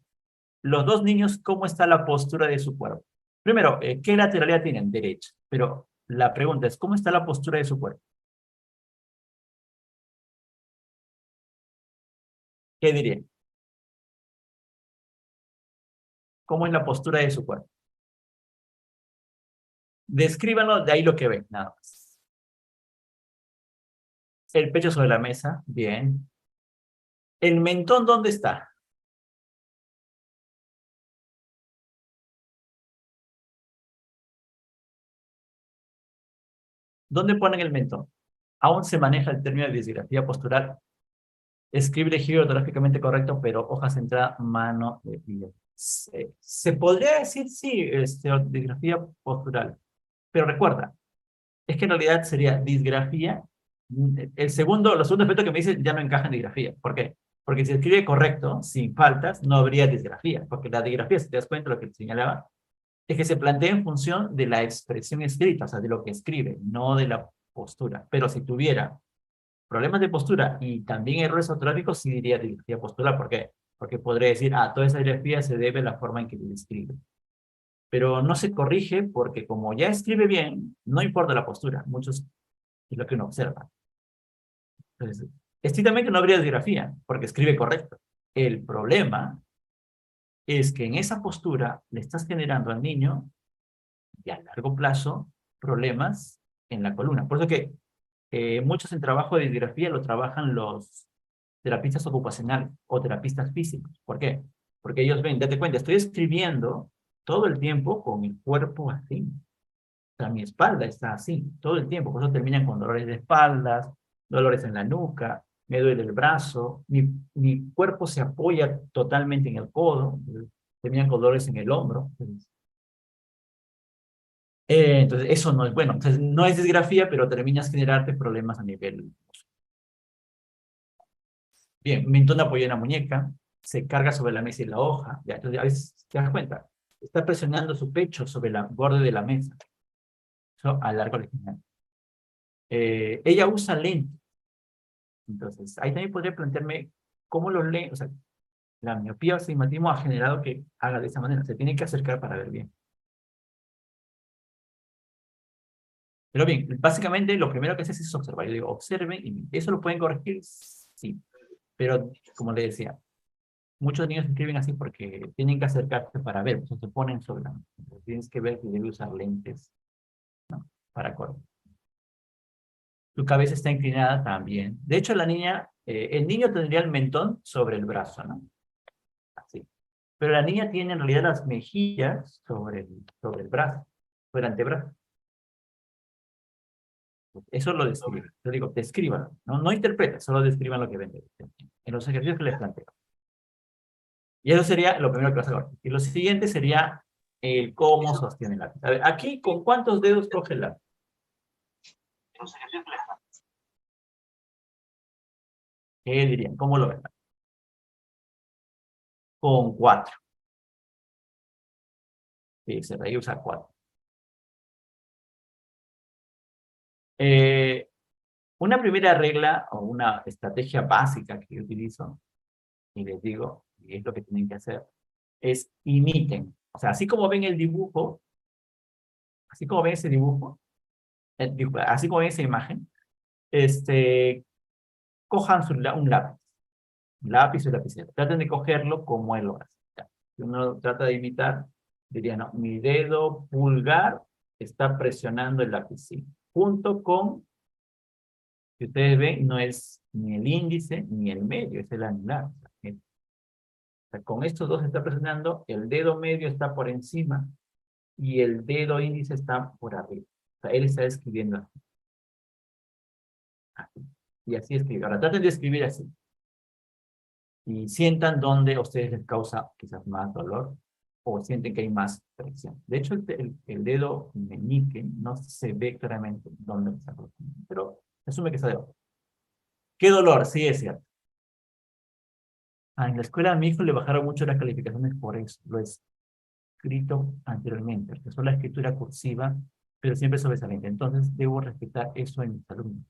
los dos niños, ¿cómo está la postura de su cuerpo? Primero, ¿qué lateralidad tienen? Derecha. Pero la pregunta es, ¿cómo está la postura de su cuerpo? ¿Qué dirían? ¿Cómo es la postura de su cuerpo? Descríbanlo, de ahí lo que ven, nada más. El pecho sobre la mesa, bien. ¿El mentón dónde está? ¿Dónde ponen el mentón? Aún se maneja el término de disgrafía postural. Escribe giro ortográficamente correcto, pero hoja centrada, mano de pie. Se podría decir, sí, disgrafía postural. Pero recuerda, es que en realidad sería disgrafía. Los segundos aspectos que me dicen ya no encajan en disgrafía. ¿Por qué? Porque si escribe correcto, sin faltas, no habría disgrafía. Porque la disgrafía, si te das cuenta de lo que te señalaba, es que se plantea en función de la expresión escrita, o sea, de lo que escribe, no de la postura. Pero si tuviera problemas de postura y también errores ortográficos, sí diría disgrafía postural. ¿Por qué? Porque podría decir, toda esa disgrafía se debe a la forma en que se escribe. Pero no se corrige porque como ya escribe bien, no importa la postura. Muchos es lo que uno observa. Entonces, estrictamente no habría disgrafía, porque escribe correcto. El problema es que en esa postura le estás generando al niño, y a largo plazo, problemas en la columna. Por eso que muchos en trabajo de disgrafía lo trabajan los terapistas ocupacionales o terapistas físicos. ¿Por qué? Porque ellos ven, date cuenta, estoy escribiendo todo el tiempo con el cuerpo así. O sea, mi espalda está así, todo el tiempo. Por eso terminan con dolores de espaldas, dolores en la nuca, me duele el brazo, mi cuerpo se apoya totalmente en el codo, terminan con dolores en el hombro. Entonces, eso no es bueno. Entonces, no es disgrafía, pero terminas generarte problemas a nivel. Bien, mentón apoyado en la muñeca, se carga sobre la mesa y la hoja. Ya, entonces, a veces te das cuenta, está presionando su pecho sobre el borde de la mesa. Eso a largo original. Ella usa lentes. Entonces, ahí también podría plantearme cómo los lentes, o sea, la miopía o astigmatismo ha generado que haga de esa manera. Se tiene que acercar para ver bien. Pero bien, básicamente lo primero que haces es observar. Yo digo, observen y ¿eso lo pueden corregir? Sí. Pero, como le decía, muchos niños escriben así porque tienen que acercarse para ver, pues se ponen sobre la mesa. Tienes que ver que debe usar lentes, ¿no? Para corregir. Tu cabeza está inclinada también. De hecho, la niña, el niño tendría el mentón sobre el brazo, ¿no? Así. Pero la niña tiene en realidad las mejillas sobre el brazo, sobre el antebrazo. Eso lo describe. Yo digo, descríbanlo. No, no interpreten, solo describan lo que ven en los ejercicios que les planteo. Y eso sería lo primero que vas a ver. Y lo siguiente sería el cómo sostiene el lápiz. A ver, aquí, ¿con cuántos dedos coge el lápiz? ¿Qué dirían? ¿Cómo lo ven? Con 4. Sí, se debe usar 4. Una primera regla o una estrategia básica que yo utilizo, y les digo, y es lo que tienen que hacer, es imiten. O sea, así como ven el dibujo, así como ven ese dibujo, así como ven esa imagen, cojan un lápiz o lapicero. Traten de cogerlo como él lo hace. Si uno trata de imitar, diría, no, mi dedo pulgar está presionando el lápiz, junto con, si ustedes ven, no es ni el índice ni el medio, es el anular. O sea, con estos dos está presionando, el dedo medio está por encima y el dedo índice está por arriba. O sea, él está escribiendo así. Así. Y así escribe. Ahora traten de escribir así. Y sientan dónde a ustedes les causa quizás más dolor o sienten que hay más presión. De hecho, el dedo meñique no se ve claramente dónde está produciendo, pero asume que está debajo. ¿Qué dolor? Sí, es cierto. En la escuela a mi hijo le bajaron mucho las calificaciones por eso. Lo he escrito anteriormente, porque es la escritura cursiva, pero siempre sobresaliente. Entonces, debo respetar eso en mis alumnos.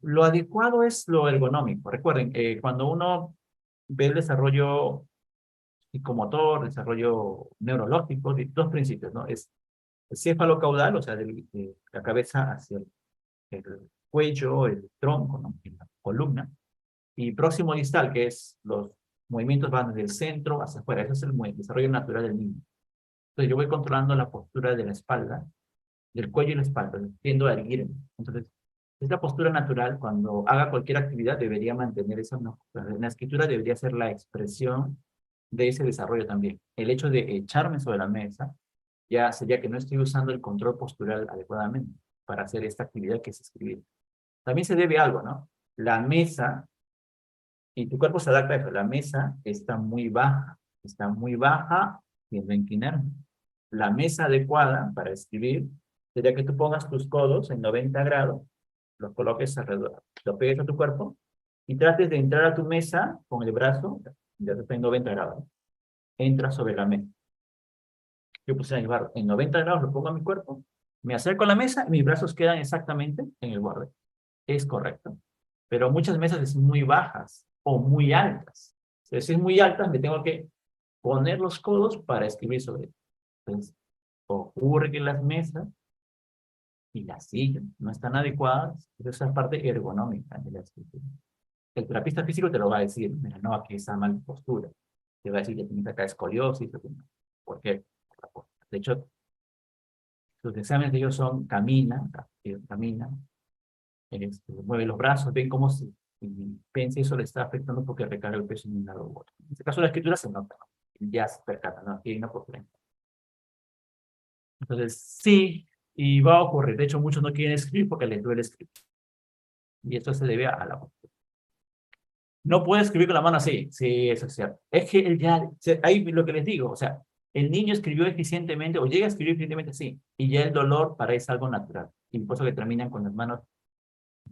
Lo adecuado es lo ergonómico. Recuerden, cuando uno ve el desarrollo psicomotor, desarrollo neurológico, dos principios, ¿no? Es el céfalo-caudal, o sea, de la cabeza hacia el cuello, el tronco, ¿no? Y la columna, y próximo distal, que es los movimientos van desde el centro hacia afuera. Ese es el desarrollo natural del niño. Entonces yo voy controlando la postura de la espalda, del cuello y la espalda, tiendo a erguirme. Entonces, esta postura natural, cuando haga cualquier actividad, debería mantener esa postura. En la escritura debería ser la expresión de ese desarrollo también. El hecho de echarme sobre la mesa ya sería que no estoy usando el control postural adecuadamente para hacer esta actividad que es escribir. También se debe a algo, ¿no? La mesa, y tu cuerpo se adapta a eso, la mesa está muy baja, tiendo a inclinarme. La mesa adecuada para escribir sería que tú pongas tus codos en 90 grados, los coloques alrededor, lo pegues a tu cuerpo y trates de entrar a tu mesa con el brazo, ya está en 90 grados, entra sobre la mesa. Yo puse en el barro, en 90 grados lo pongo a mi cuerpo, me acerco a la mesa y mis brazos quedan exactamente en el borde. Es correcto. Pero muchas mesas son muy bajas o muy altas. Si es muy altas, me tengo que poner los codos para escribir sobre ellas. Entonces, ocurre que las mesas y las sillas no están adecuadas, esa es la parte ergonómica de la escritura. El terapista físico te lo va a decir, mira, no, aquí está mal postura. Te va a decir que tienes acá escoliosis. ¿Por qué? De hecho, sus exámenes de ellos son camina, mueve los brazos, ven cómo se piensa eso le está afectando porque recarga el peso en un lado u otro. En este caso la escritura se nota, ¿no? Ya se percata, ¿no? Aquí hay una oportunidad. Entonces, sí, y va a ocurrir. De hecho, muchos no quieren escribir porque les duele escribir. Y esto se debe a la postura. No puede escribir con la mano así. Sí, eso es cierto. Es que él ya, ahí lo que les digo, o sea, el niño escribió eficientemente o llega a escribir eficientemente así, y ya el dolor para él es algo natural. Y por eso que terminan con las manos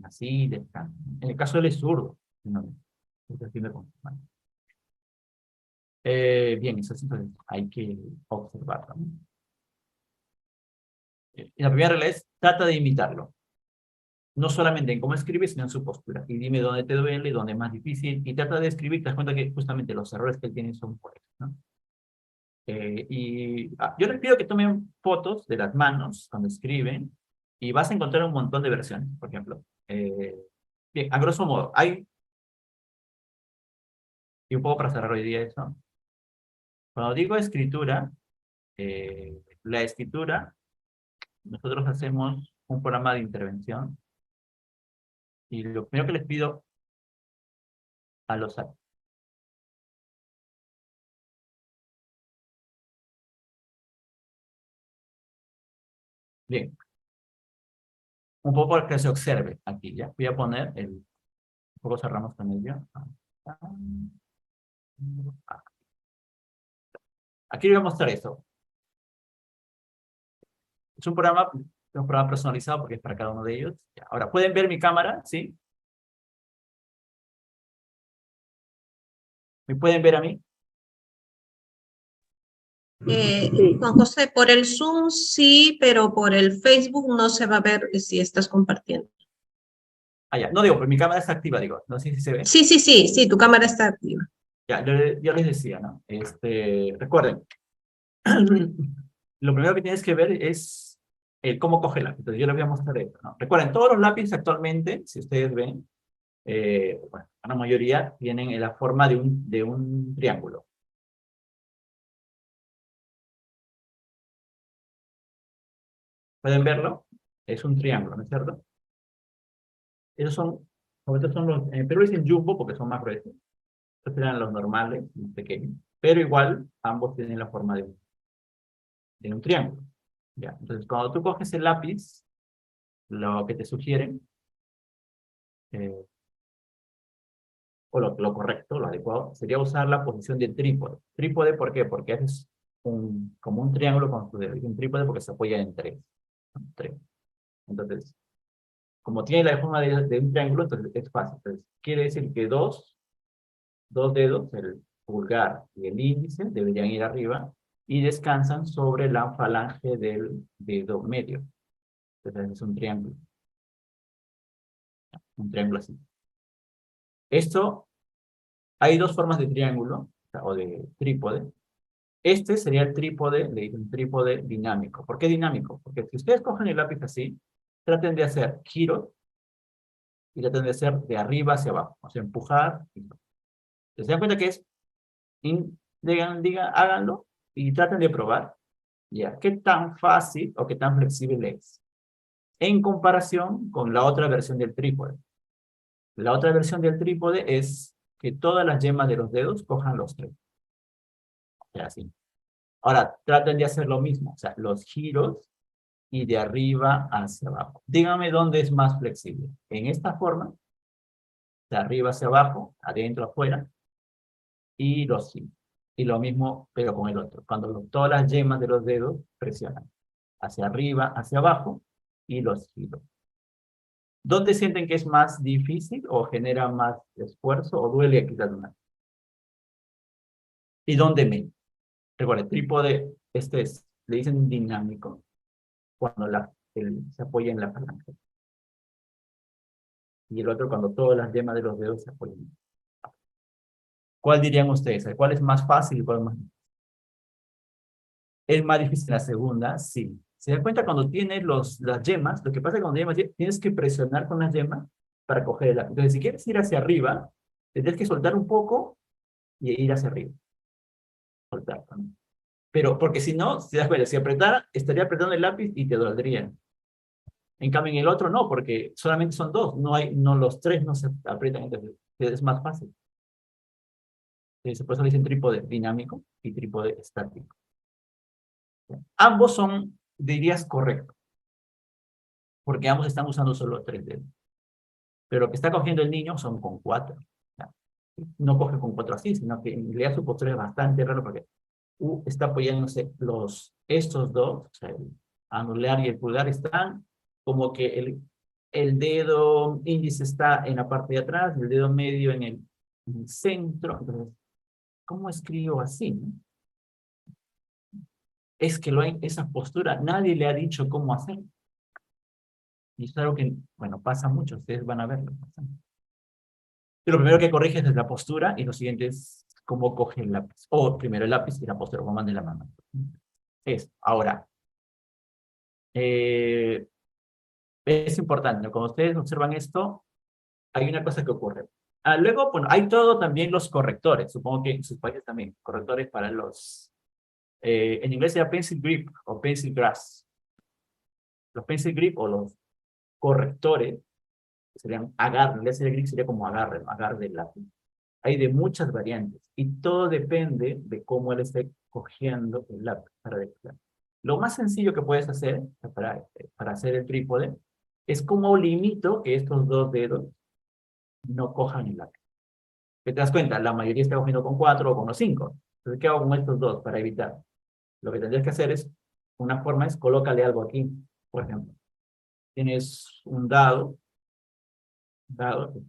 así, de acá. En el caso de él es zurdo. No, está haciendo con sus manos. Bien, eso sí, entonces hay que observarlo, ¿no? Y la primera regla es, trata de imitarlo. No solamente en cómo escribes, sino en su postura. Y dime dónde te duele, dónde es más difícil, y trata de escribir, te das cuenta que justamente los errores que él tiene son por eso, ¿no? Yo les pido que tomen fotos de las manos cuando escriben, y vas a encontrar un montón de versiones, por ejemplo. Bien, a grosso modo, y un poco para cerrar hoy día eso, cuando digo escritura, la escritura, nosotros hacemos un programa de intervención, y lo primero que les pido a los alumnos, bien, un poco para que se observe aquí, ¿ya? Voy a poner un poco cerramos con ello. Aquí les voy a mostrar esto. Es un programa personalizado porque es para cada uno de ellos. Ya. Ahora, ¿pueden ver mi cámara? ¿Sí? ¿Me pueden ver a mí? Juan José, por el Zoom sí, pero por el Facebook no se va a ver si estás compartiendo. Ah, ya. No digo, pero mi cámara está activa, digo. No sé si se ve. Sí, tu cámara está activa. Ya, yo les decía, ¿no? Recuerden, lo primero que tienes que ver es cómo coge el lápiz. Entonces, yo les voy a mostrar esto, ¿no? Recuerden, todos los lápices actualmente, si ustedes ven, bueno, la mayoría tienen la forma de un triángulo. ¿Pueden verlo? Es un triángulo, ¿no es cierto? Esos son, estos son los, en Perú dicen jumbo porque son más gruesos. Estos eran los normales, más pequeños. Pero igual, ambos tienen la forma de un triángulo. ¿Ya? Entonces, cuando tú coges el lápiz, lo que te sugieren, o lo correcto, lo adecuado, sería usar la posición de trípode. ¿Trípode por qué? Porque haces como un triángulo con tu dedo. Es un trípode porque se apoya en tres. Tres. Entonces, como tiene la forma de un triángulo, entonces es fácil. Entonces, quiere decir que dos dedos, el pulgar y el índice, deberían ir arriba y descansan sobre la falange del dedo medio. Entonces es un triángulo. Un triángulo así. Esto, hay dos formas de triángulo, o de trípode. Este sería el trípode, le dicen trípode dinámico. ¿Por qué dinámico? Porque si ustedes cogen el lápiz así, traten de hacer giros y traten de hacer de arriba hacia abajo. O sea, empujar. ¿Se dan cuenta que es? Háganlo y traten de probar. ¿Ya? ¿Qué tan fácil o qué tan flexible es? En comparación con la otra versión del trípode. La otra versión del trípode es que todas las yemas de los dedos cojan los tres. O sea, así. Ahora, traten de hacer lo mismo. O sea, los giros y de arriba hacia abajo. Díganme dónde es más flexible. En esta forma, de arriba hacia abajo, adentro, afuera, y los giros. Y lo mismo, pero con el otro. Cuando todas las yemas de los dedos presionan hacia arriba, hacia abajo, y los giros. ¿Dónde sienten que es más difícil o genera más esfuerzo o duele quizás más? ¿Y dónde menos? Recuerda, el trípode, le dicen dinámico, cuando se apoya en la falange. Y el otro cuando todas las yemas de los dedos se apoyan. ¿Cuál dirían ustedes? ¿Cuál es más fácil y cuál es más difícil? ¿Es más difícil la segunda? Sí. ¿Se dan cuenta cuando tienes las yemas? Lo que pasa es que cuando tienes que presionar con las yemas para coger el lápiz. Entonces, si quieres ir hacia arriba, tendrás que soltar un poco y ir hacia arriba. Soltar, ¿no? Pero, porque si no, si das cuenta, si apretara, estaría apretando el lápiz y te dolería. En cambio, en el otro no, porque solamente son dos, los tres no se aprietan entre sí. Es más fácil. Por eso le dicen trípode dinámico y trípode estático. Ambos son, dirías, correctos, porque ambos están usando solo 3 dedos. Pero lo que está cogiendo el niño son con 4. No coge con 4 así, sino que en realidad su postura es bastante raro porque está apoyándose estos dos, o sea, el anular y el pulgar están como que el dedo índice está en la parte de atrás, el dedo medio en el centro. Entonces, ¿cómo escribo así, no? Es que esa postura nadie le ha dicho cómo hacer. Y es algo que, bueno, pasa mucho, ustedes van a verlo. Y lo primero que corriges es la postura y lo siguiente es cómo coge el lápiz. O primero el lápiz y la postura, cómo mande la mano. Ahora, es importante, ¿no? Cuando ustedes observan esto, hay una cosa que ocurre. Luego, bueno, hay todo también los correctores. Supongo que en sus países también, correctores para los... en inglés se llama pencil grip o pencil grasp. Los pencil grip o los correctores serían agarre, en inglés el grip sería como agarre, ¿no? Agarre del lápiz. Hay de muchas variantes y todo depende de cómo él esté cogiendo el lápiz para dictar. Lo más sencillo que puedes hacer para hacer el trípode es cómo limito que estos dos dedos no cojan el lápiz. ¿Te das cuenta? La mayoría está cogiendo con 4 o con los 5. Entonces, ¿qué hago con estos dos para evitar? Lo que tendrías que hacer es, una forma es, colócale algo aquí, por ejemplo. Tienes un dado,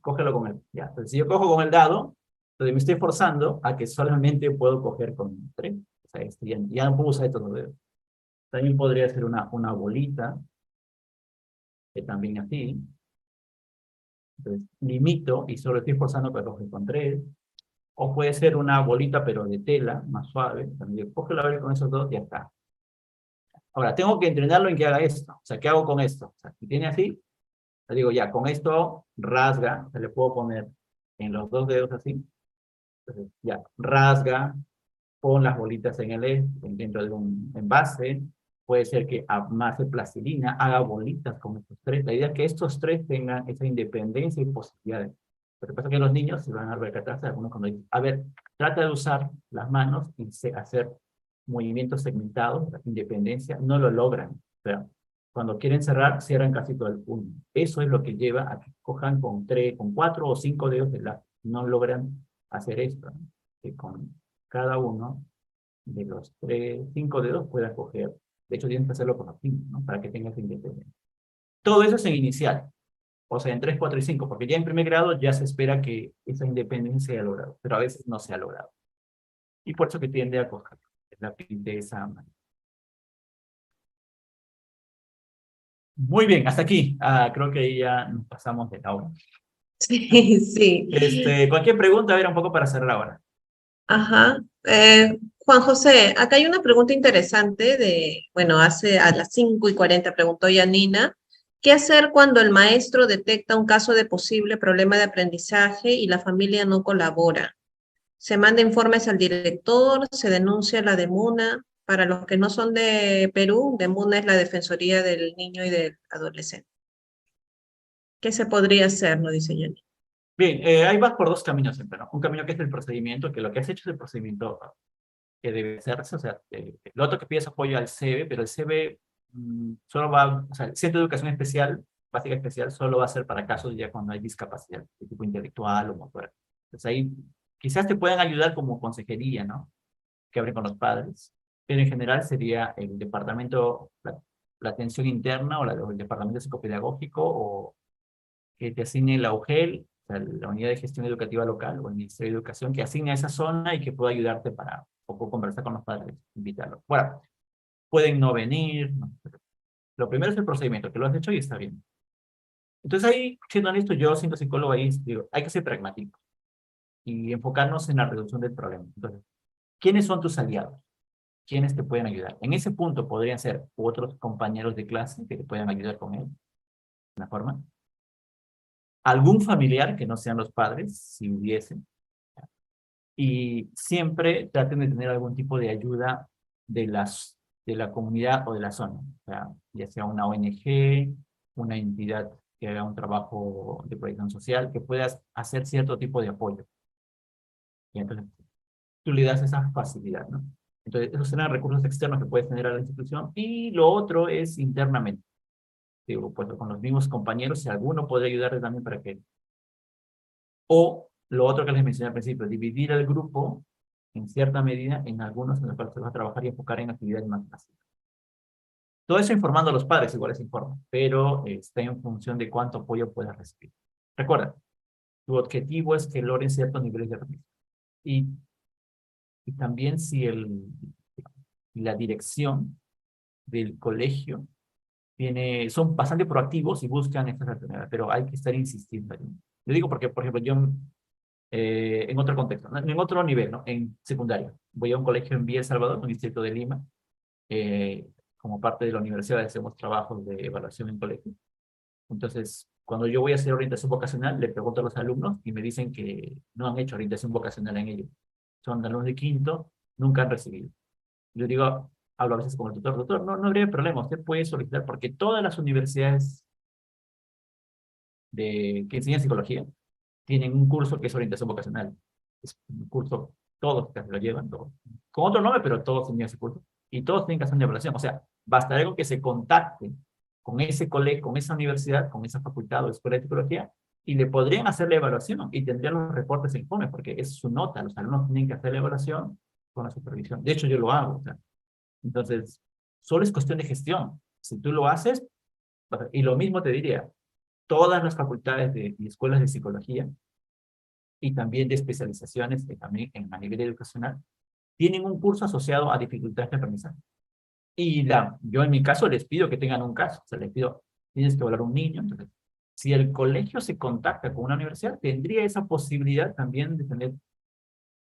cógelo con él. Ya. Entonces, si yo cojo con el dado, entonces me estoy forzando a que solamente puedo coger con 3. O sea, ya no puedo usar estos dos dedos. También podría ser una bolita, que también así. Entonces, limito y solo estoy forzando para coger con 3. O puede ser una bolita, pero de tela, más suave. También cógelo a ver con esos dos y ya está. Ahora, tengo que entrenarlo en que haga esto. O sea, ¿qué hago con esto? O sea, si tiene así, le digo, ya, con esto rasga. O sea, le puedo poner en los dos dedos así. Entonces, ya, rasga, pon las bolitas dentro de un envase. Puede ser que amase plastilina, haga bolitas con estos 3. La idea es que estos 3 tengan esa independencia y posibilidades. Lo que pasa es que los niños se van a percatarse, algunos cuando dicen, a ver, trata de usar las manos y hacer movimientos segmentados, la independencia, no lo logran. O sea, cuando quieren cerrar, cierran casi todo el puño. Eso es lo que lleva a que cojan con 4 o 5 dedos de lápiz. No logran hacer esto, ¿no? Que con cada uno de los 5 dedos pueda coger. De hecho, tienes que hacerlo con los 5, ¿no? Para que tengas independencia. Todo eso es en inicial. O sea, en 3, 4 y 5, porque ya en primer grado ya se espera que esa independencia se haya logrado, pero a veces no se ha logrado. Y por eso que tiende a coger el lápiz de esa manera. Muy bien, hasta aquí. Creo que ahí ya nos pasamos de la hora. Sí, sí. Cualquier pregunta, a ver, un poco para cerrar ahora. Ajá. Juan José, acá hay una pregunta interesante bueno, hace a las 5:40 preguntó Yanina, ¿qué hacer cuando el maestro detecta un caso de posible problema de aprendizaje y la familia no colabora? Se manda informes al director, se denuncia a la DEMUNA. Para los que no son de Perú, DEMUNA es la Defensoría del Niño y del Adolescente. ¿Qué se podría hacer? No dice Yanina. Bien, ahí vas por 2 caminos siempre, ¿no? Un camino que es el procedimiento, que lo que has hecho es el procedimiento que debe hacerse, o sea, lo otro que pides apoyo al CEBE, pero el CEBE solo o sea, el Centro de Educación Especial, básica especial, solo va a ser para casos ya cuando hay discapacidad de tipo intelectual o motora. Entonces ahí quizás te puedan ayudar como consejería, ¿no? Que hablen con los padres, pero en general sería el departamento, la atención interna o el departamento psicopedagógico o que te asigne la UGEL, o sea, la Unidad de Gestión Educativa Local o el Ministerio de Educación, que asigne a esa zona y que pueda ayudarte para un poco conversar con los padres, invitarlos. Bueno, pueden no venir, ¿no? Lo primero es el procedimiento, que lo has hecho y está bien. Entonces ahí, siendo honesto, yo siendo psicólogo ahí digo, hay que ser pragmático y enfocarnos en la reducción del problema. Entonces, ¿quiénes son tus aliados? ¿Quiénes te pueden ayudar? En ese punto podrían ser otros compañeros de clase que te puedan ayudar con él, de una forma. Algún familiar que no sean los padres, si hubiese. Y siempre traten de tener algún tipo de ayuda de la comunidad o de la zona. O sea, ya sea una ONG, una entidad que haga un trabajo de proyección social, que puedas hacer cierto tipo de apoyo. Y entonces tú le das esa facilidad, ¿no? Entonces, esos serán recursos externos que puedes tener a la institución. Y lo otro es internamente. Digo, pues con los mismos compañeros, si alguno puede ayudarte también para que... O lo otro que les mencioné al principio, dividir el grupo en cierta medida en algunos en los cuales se va a trabajar y enfocar en actividades más básicas. Todo eso informando a los padres, igual les informa, pero está en función de cuánto apoyo puedas recibir. Recuerda, tu objetivo es que logren ciertos niveles de aprendizaje. Y también si la dirección del colegio son bastante proactivos y buscan estas alternativas, pero hay que estar insistiendo. Lo digo porque, por ejemplo, yo en otro contexto, ¿no? En otro nivel, ¿no? En secundaria, voy a un colegio en Villa El Salvador, un distrito de Lima, como parte de la universidad hacemos trabajos de evaluación en colegio. Entonces, cuando yo voy a hacer orientación vocacional, le pregunto a los alumnos y me dicen que no han hecho orientación vocacional en ellos. Son alumnos de quinto, nunca han recibido. Yo digo, hablo a veces con el tutor, doctor, no habría problema, usted puede solicitar, porque todas las universidades que enseñan psicología tienen un curso que es orientación vocacional. Es un curso, todos casi lo llevan, todos. Con otro nombre, pero todos tienen ese curso. Y todos tienen que hacer una evaluación. O sea, bastaría con que se contacte con ese colegio, con esa universidad, con esa facultad o escuela de psicología, y le podrían hacer la evaluación y tendrían los reportes en informe, porque es su nota. Los alumnos tienen que hacer la evaluación con la supervisión. De hecho, yo lo hago. O sea, entonces, solo es cuestión de gestión. Si tú lo haces, y lo mismo te diría, todas las facultades y escuelas de psicología y también de especializaciones, también a nivel educacional, tienen un curso asociado a dificultades de aprendizaje. Y yo en mi caso les pido que tengan un caso, o sea, les pido, tienes que evaluar un niño. Entonces, si el colegio se contacta con una universidad, tendría esa posibilidad también de tener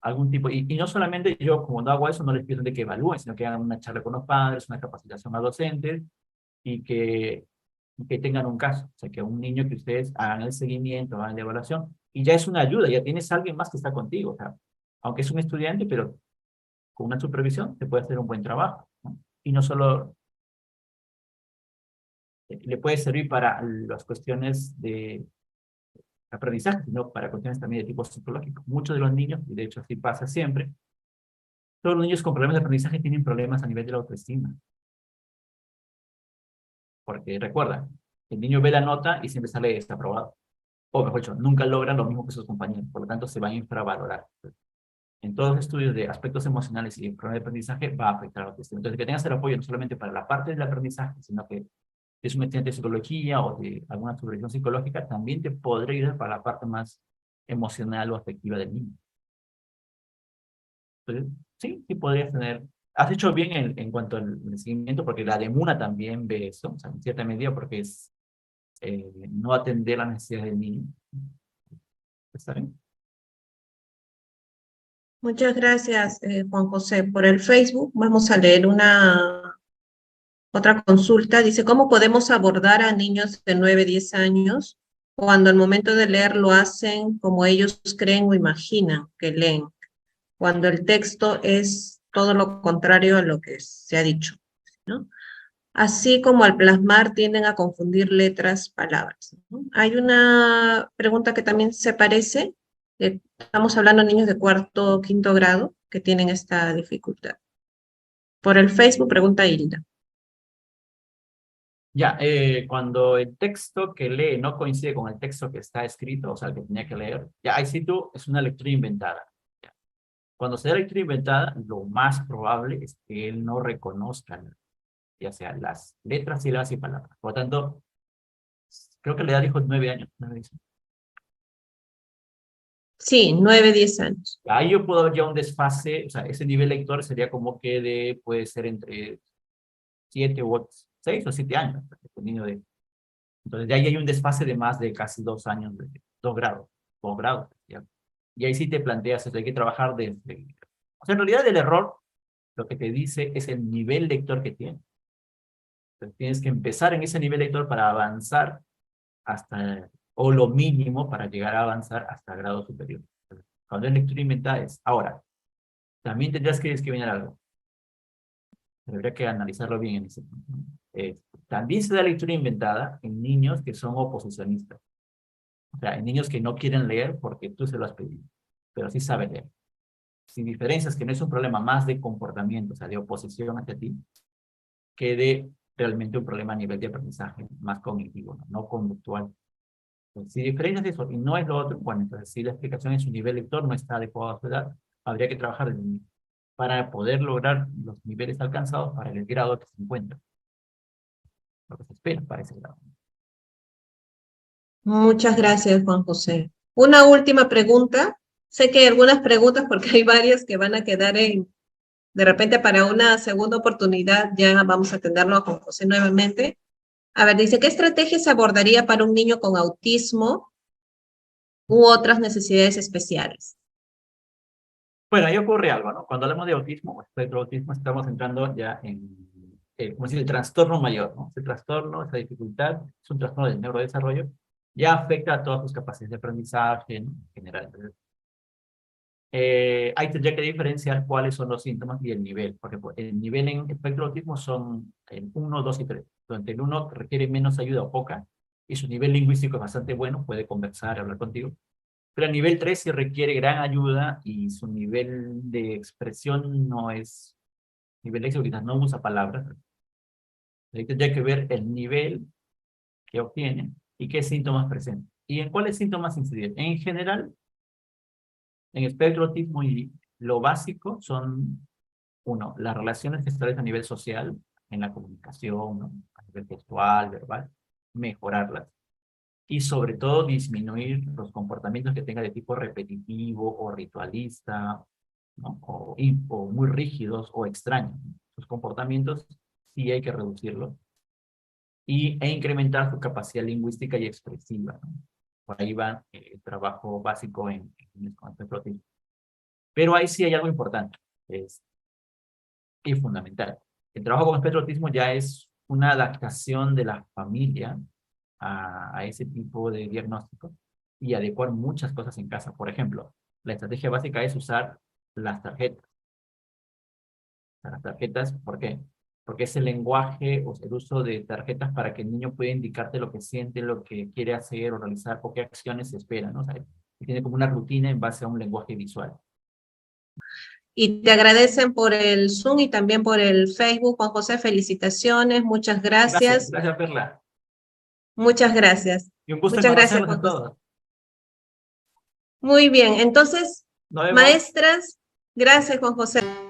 algún tipo, y no solamente yo, como no hago eso, no les pido de que evalúen, sino que hagan una charla con los padres, una capacitación a docentes, y que tengan un caso, o sea, que un niño que ustedes hagan el seguimiento, hagan la evaluación, y ya es una ayuda, ya tienes a alguien más que está contigo, o sea, aunque es un estudiante, pero con una supervisión te puede hacer un buen trabajo, ¿no? Y no solo le puede servir para las cuestiones de aprendizaje, sino para cuestiones también de tipo psicológico. Muchos de los niños, y de hecho así pasa siempre, todos los niños con problemas de aprendizaje tienen problemas a nivel de la autoestima. Porque recuerda, el niño ve la nota y siempre sale desaprobado. O mejor dicho, nunca logran lo mismo que sus compañeros, por lo tanto se va a infravalorar. En todos los estudios de aspectos emocionales y problemas de aprendizaje va a afectar a la autoestima. Entonces, que tengas el apoyo no solamente para la parte del aprendizaje, sino que es un estudiante de psicología o de alguna supervisión psicológica, también te podría ayudar para la parte más emocional o afectiva del niño. Entonces, sí podrías tener... Has hecho bien en cuanto al seguimiento, porque la DEMUNA también ve eso, o sea, en cierta medida, porque es no atender las necesidades del niño. ¿Está bien? Muchas gracias, Juan José. Por el Facebook vamos a leer otra consulta. Dice, ¿cómo podemos abordar a niños de 9, 10 años cuando al momento de leer lo hacen como ellos creen o imaginan que leen? Cuando el texto es todo lo contrario a lo que se ha dicho, ¿no? Así como al plasmar tienden a confundir letras, palabras, ¿no? Hay una pregunta que también se parece, estamos hablando de niños de cuarto o quinto grado que tienen esta dificultad. Por el Facebook pregunta Hilda. Ya, cuando el texto que lee no coincide con el texto que está escrito, o sea, el que tenía que leer, ya ahí sí tú es una lectura inventada. Ya. Cuando se da lectura inventada, lo más probable es que él no reconozca, ya sea las letras, sílabas y palabras. Por lo tanto, creo que la edad dijo 9 años. 9 años. Sí, 9, 10 años. Ahí yo puedo ver ya un desfase, o sea, ese nivel lector sería como que puede ser entre 7 u 6 o 7 años, dependiendo de... Entonces, de ahí hay un desfase de más de casi 2 años, 2 grados, 2 grados. ¿Ya? Y ahí sí te planteas, hay que trabajar desde... O sea, en realidad el error, lo que te dice es el nivel lector que tienes. Entonces, tienes que empezar en ese nivel lector para avanzar hasta, o lo mínimo para llegar a avanzar hasta grado superior. Cuando es lectura inventada es, ahora, también tendrías que discriminar algo. Habría que analizarlo bien en ese punto. También se da lectura inventada en niños que son oposicionistas. O sea, en niños que no quieren leer porque tú se lo has pedido, pero sí saben leer. Si diferencias que no es un problema más de comportamiento, o sea, de oposición hacia ti, que de realmente un problema a nivel de aprendizaje, más cognitivo, no conductual. Entonces, si diferencias eso y no es lo otro, bueno, entonces si la explicación en su nivel lector no está adecuado a su edad, habría que trabajar desde niño para poder lograr los niveles alcanzados para el grado que se encuentra. Lo que se espera para ese grado. Muchas gracias, Juan José. Una última pregunta. Sé que hay algunas preguntas, porque hay varias que van a quedar de repente para una segunda oportunidad, ya vamos a atenderlo a Juan José nuevamente. A ver, dice, ¿qué estrategia se abordaría para un niño con autismo u otras necesidades especiales? Bueno, ahí ocurre algo, ¿no? Cuando hablamos de autismo o espectro de autismo, estamos entrando ya en, como decir, el trastorno mayor, ¿no? Ese trastorno, esa dificultad, es un trastorno del neurodesarrollo, ya afecta a todas sus capacidades de aprendizaje, ¿no? En general. Entonces, ahí tendría que diferenciar cuáles son los síntomas y el nivel, porque pues, el nivel en espectro de autismo son el 1, 2 y 3, donde el 1 requiere menos ayuda o poca, y su nivel lingüístico es bastante bueno, puede conversar, hablar contigo. Pero a nivel 3 sí requiere gran ayuda y su nivel de expresión no es, nivel léxico quizás no usa palabras. Ahí tendría que ver el nivel que obtiene y qué síntomas presenta. ¿Y en cuáles síntomas incidir? En general, en espectro autismo y lo básico son, uno, las relaciones que se establecen a nivel social, en la comunicación, ¿no? A nivel textual, verbal, mejorarlas. Y sobre todo disminuir los comportamientos que tenga de tipo repetitivo o ritualista, ¿no? O muy rígidos o extraños. Los comportamientos sí hay que reducirlos e incrementar su capacidad lingüística y expresiva, ¿no? Por ahí va el trabajo básico en el concepto autismo. Pero ahí sí hay algo importante y fundamental. El trabajo con espectro autismo ya es una adaptación de la familia a ese tipo de diagnóstico y adecuar muchas cosas en casa. Por ejemplo, la estrategia básica es usar las tarjetas. Las tarjetas, ¿por qué? Porque es el lenguaje o el uso de tarjetas para que el niño pueda indicarte lo que siente, lo que quiere hacer o realizar, o qué acciones se esperan, ¿no? O sea, tiene como una rutina en base a un lenguaje visual. Y te agradecen por el Zoom y también por el Facebook. Juan José, felicitaciones, muchas gracias. Gracias, Perla. Muchas gracias. Y un gusto en Muchas gracias, conocernos Juan a José. todos. Muy bien, entonces, Nos vemos. maestras, gracias, Juan José.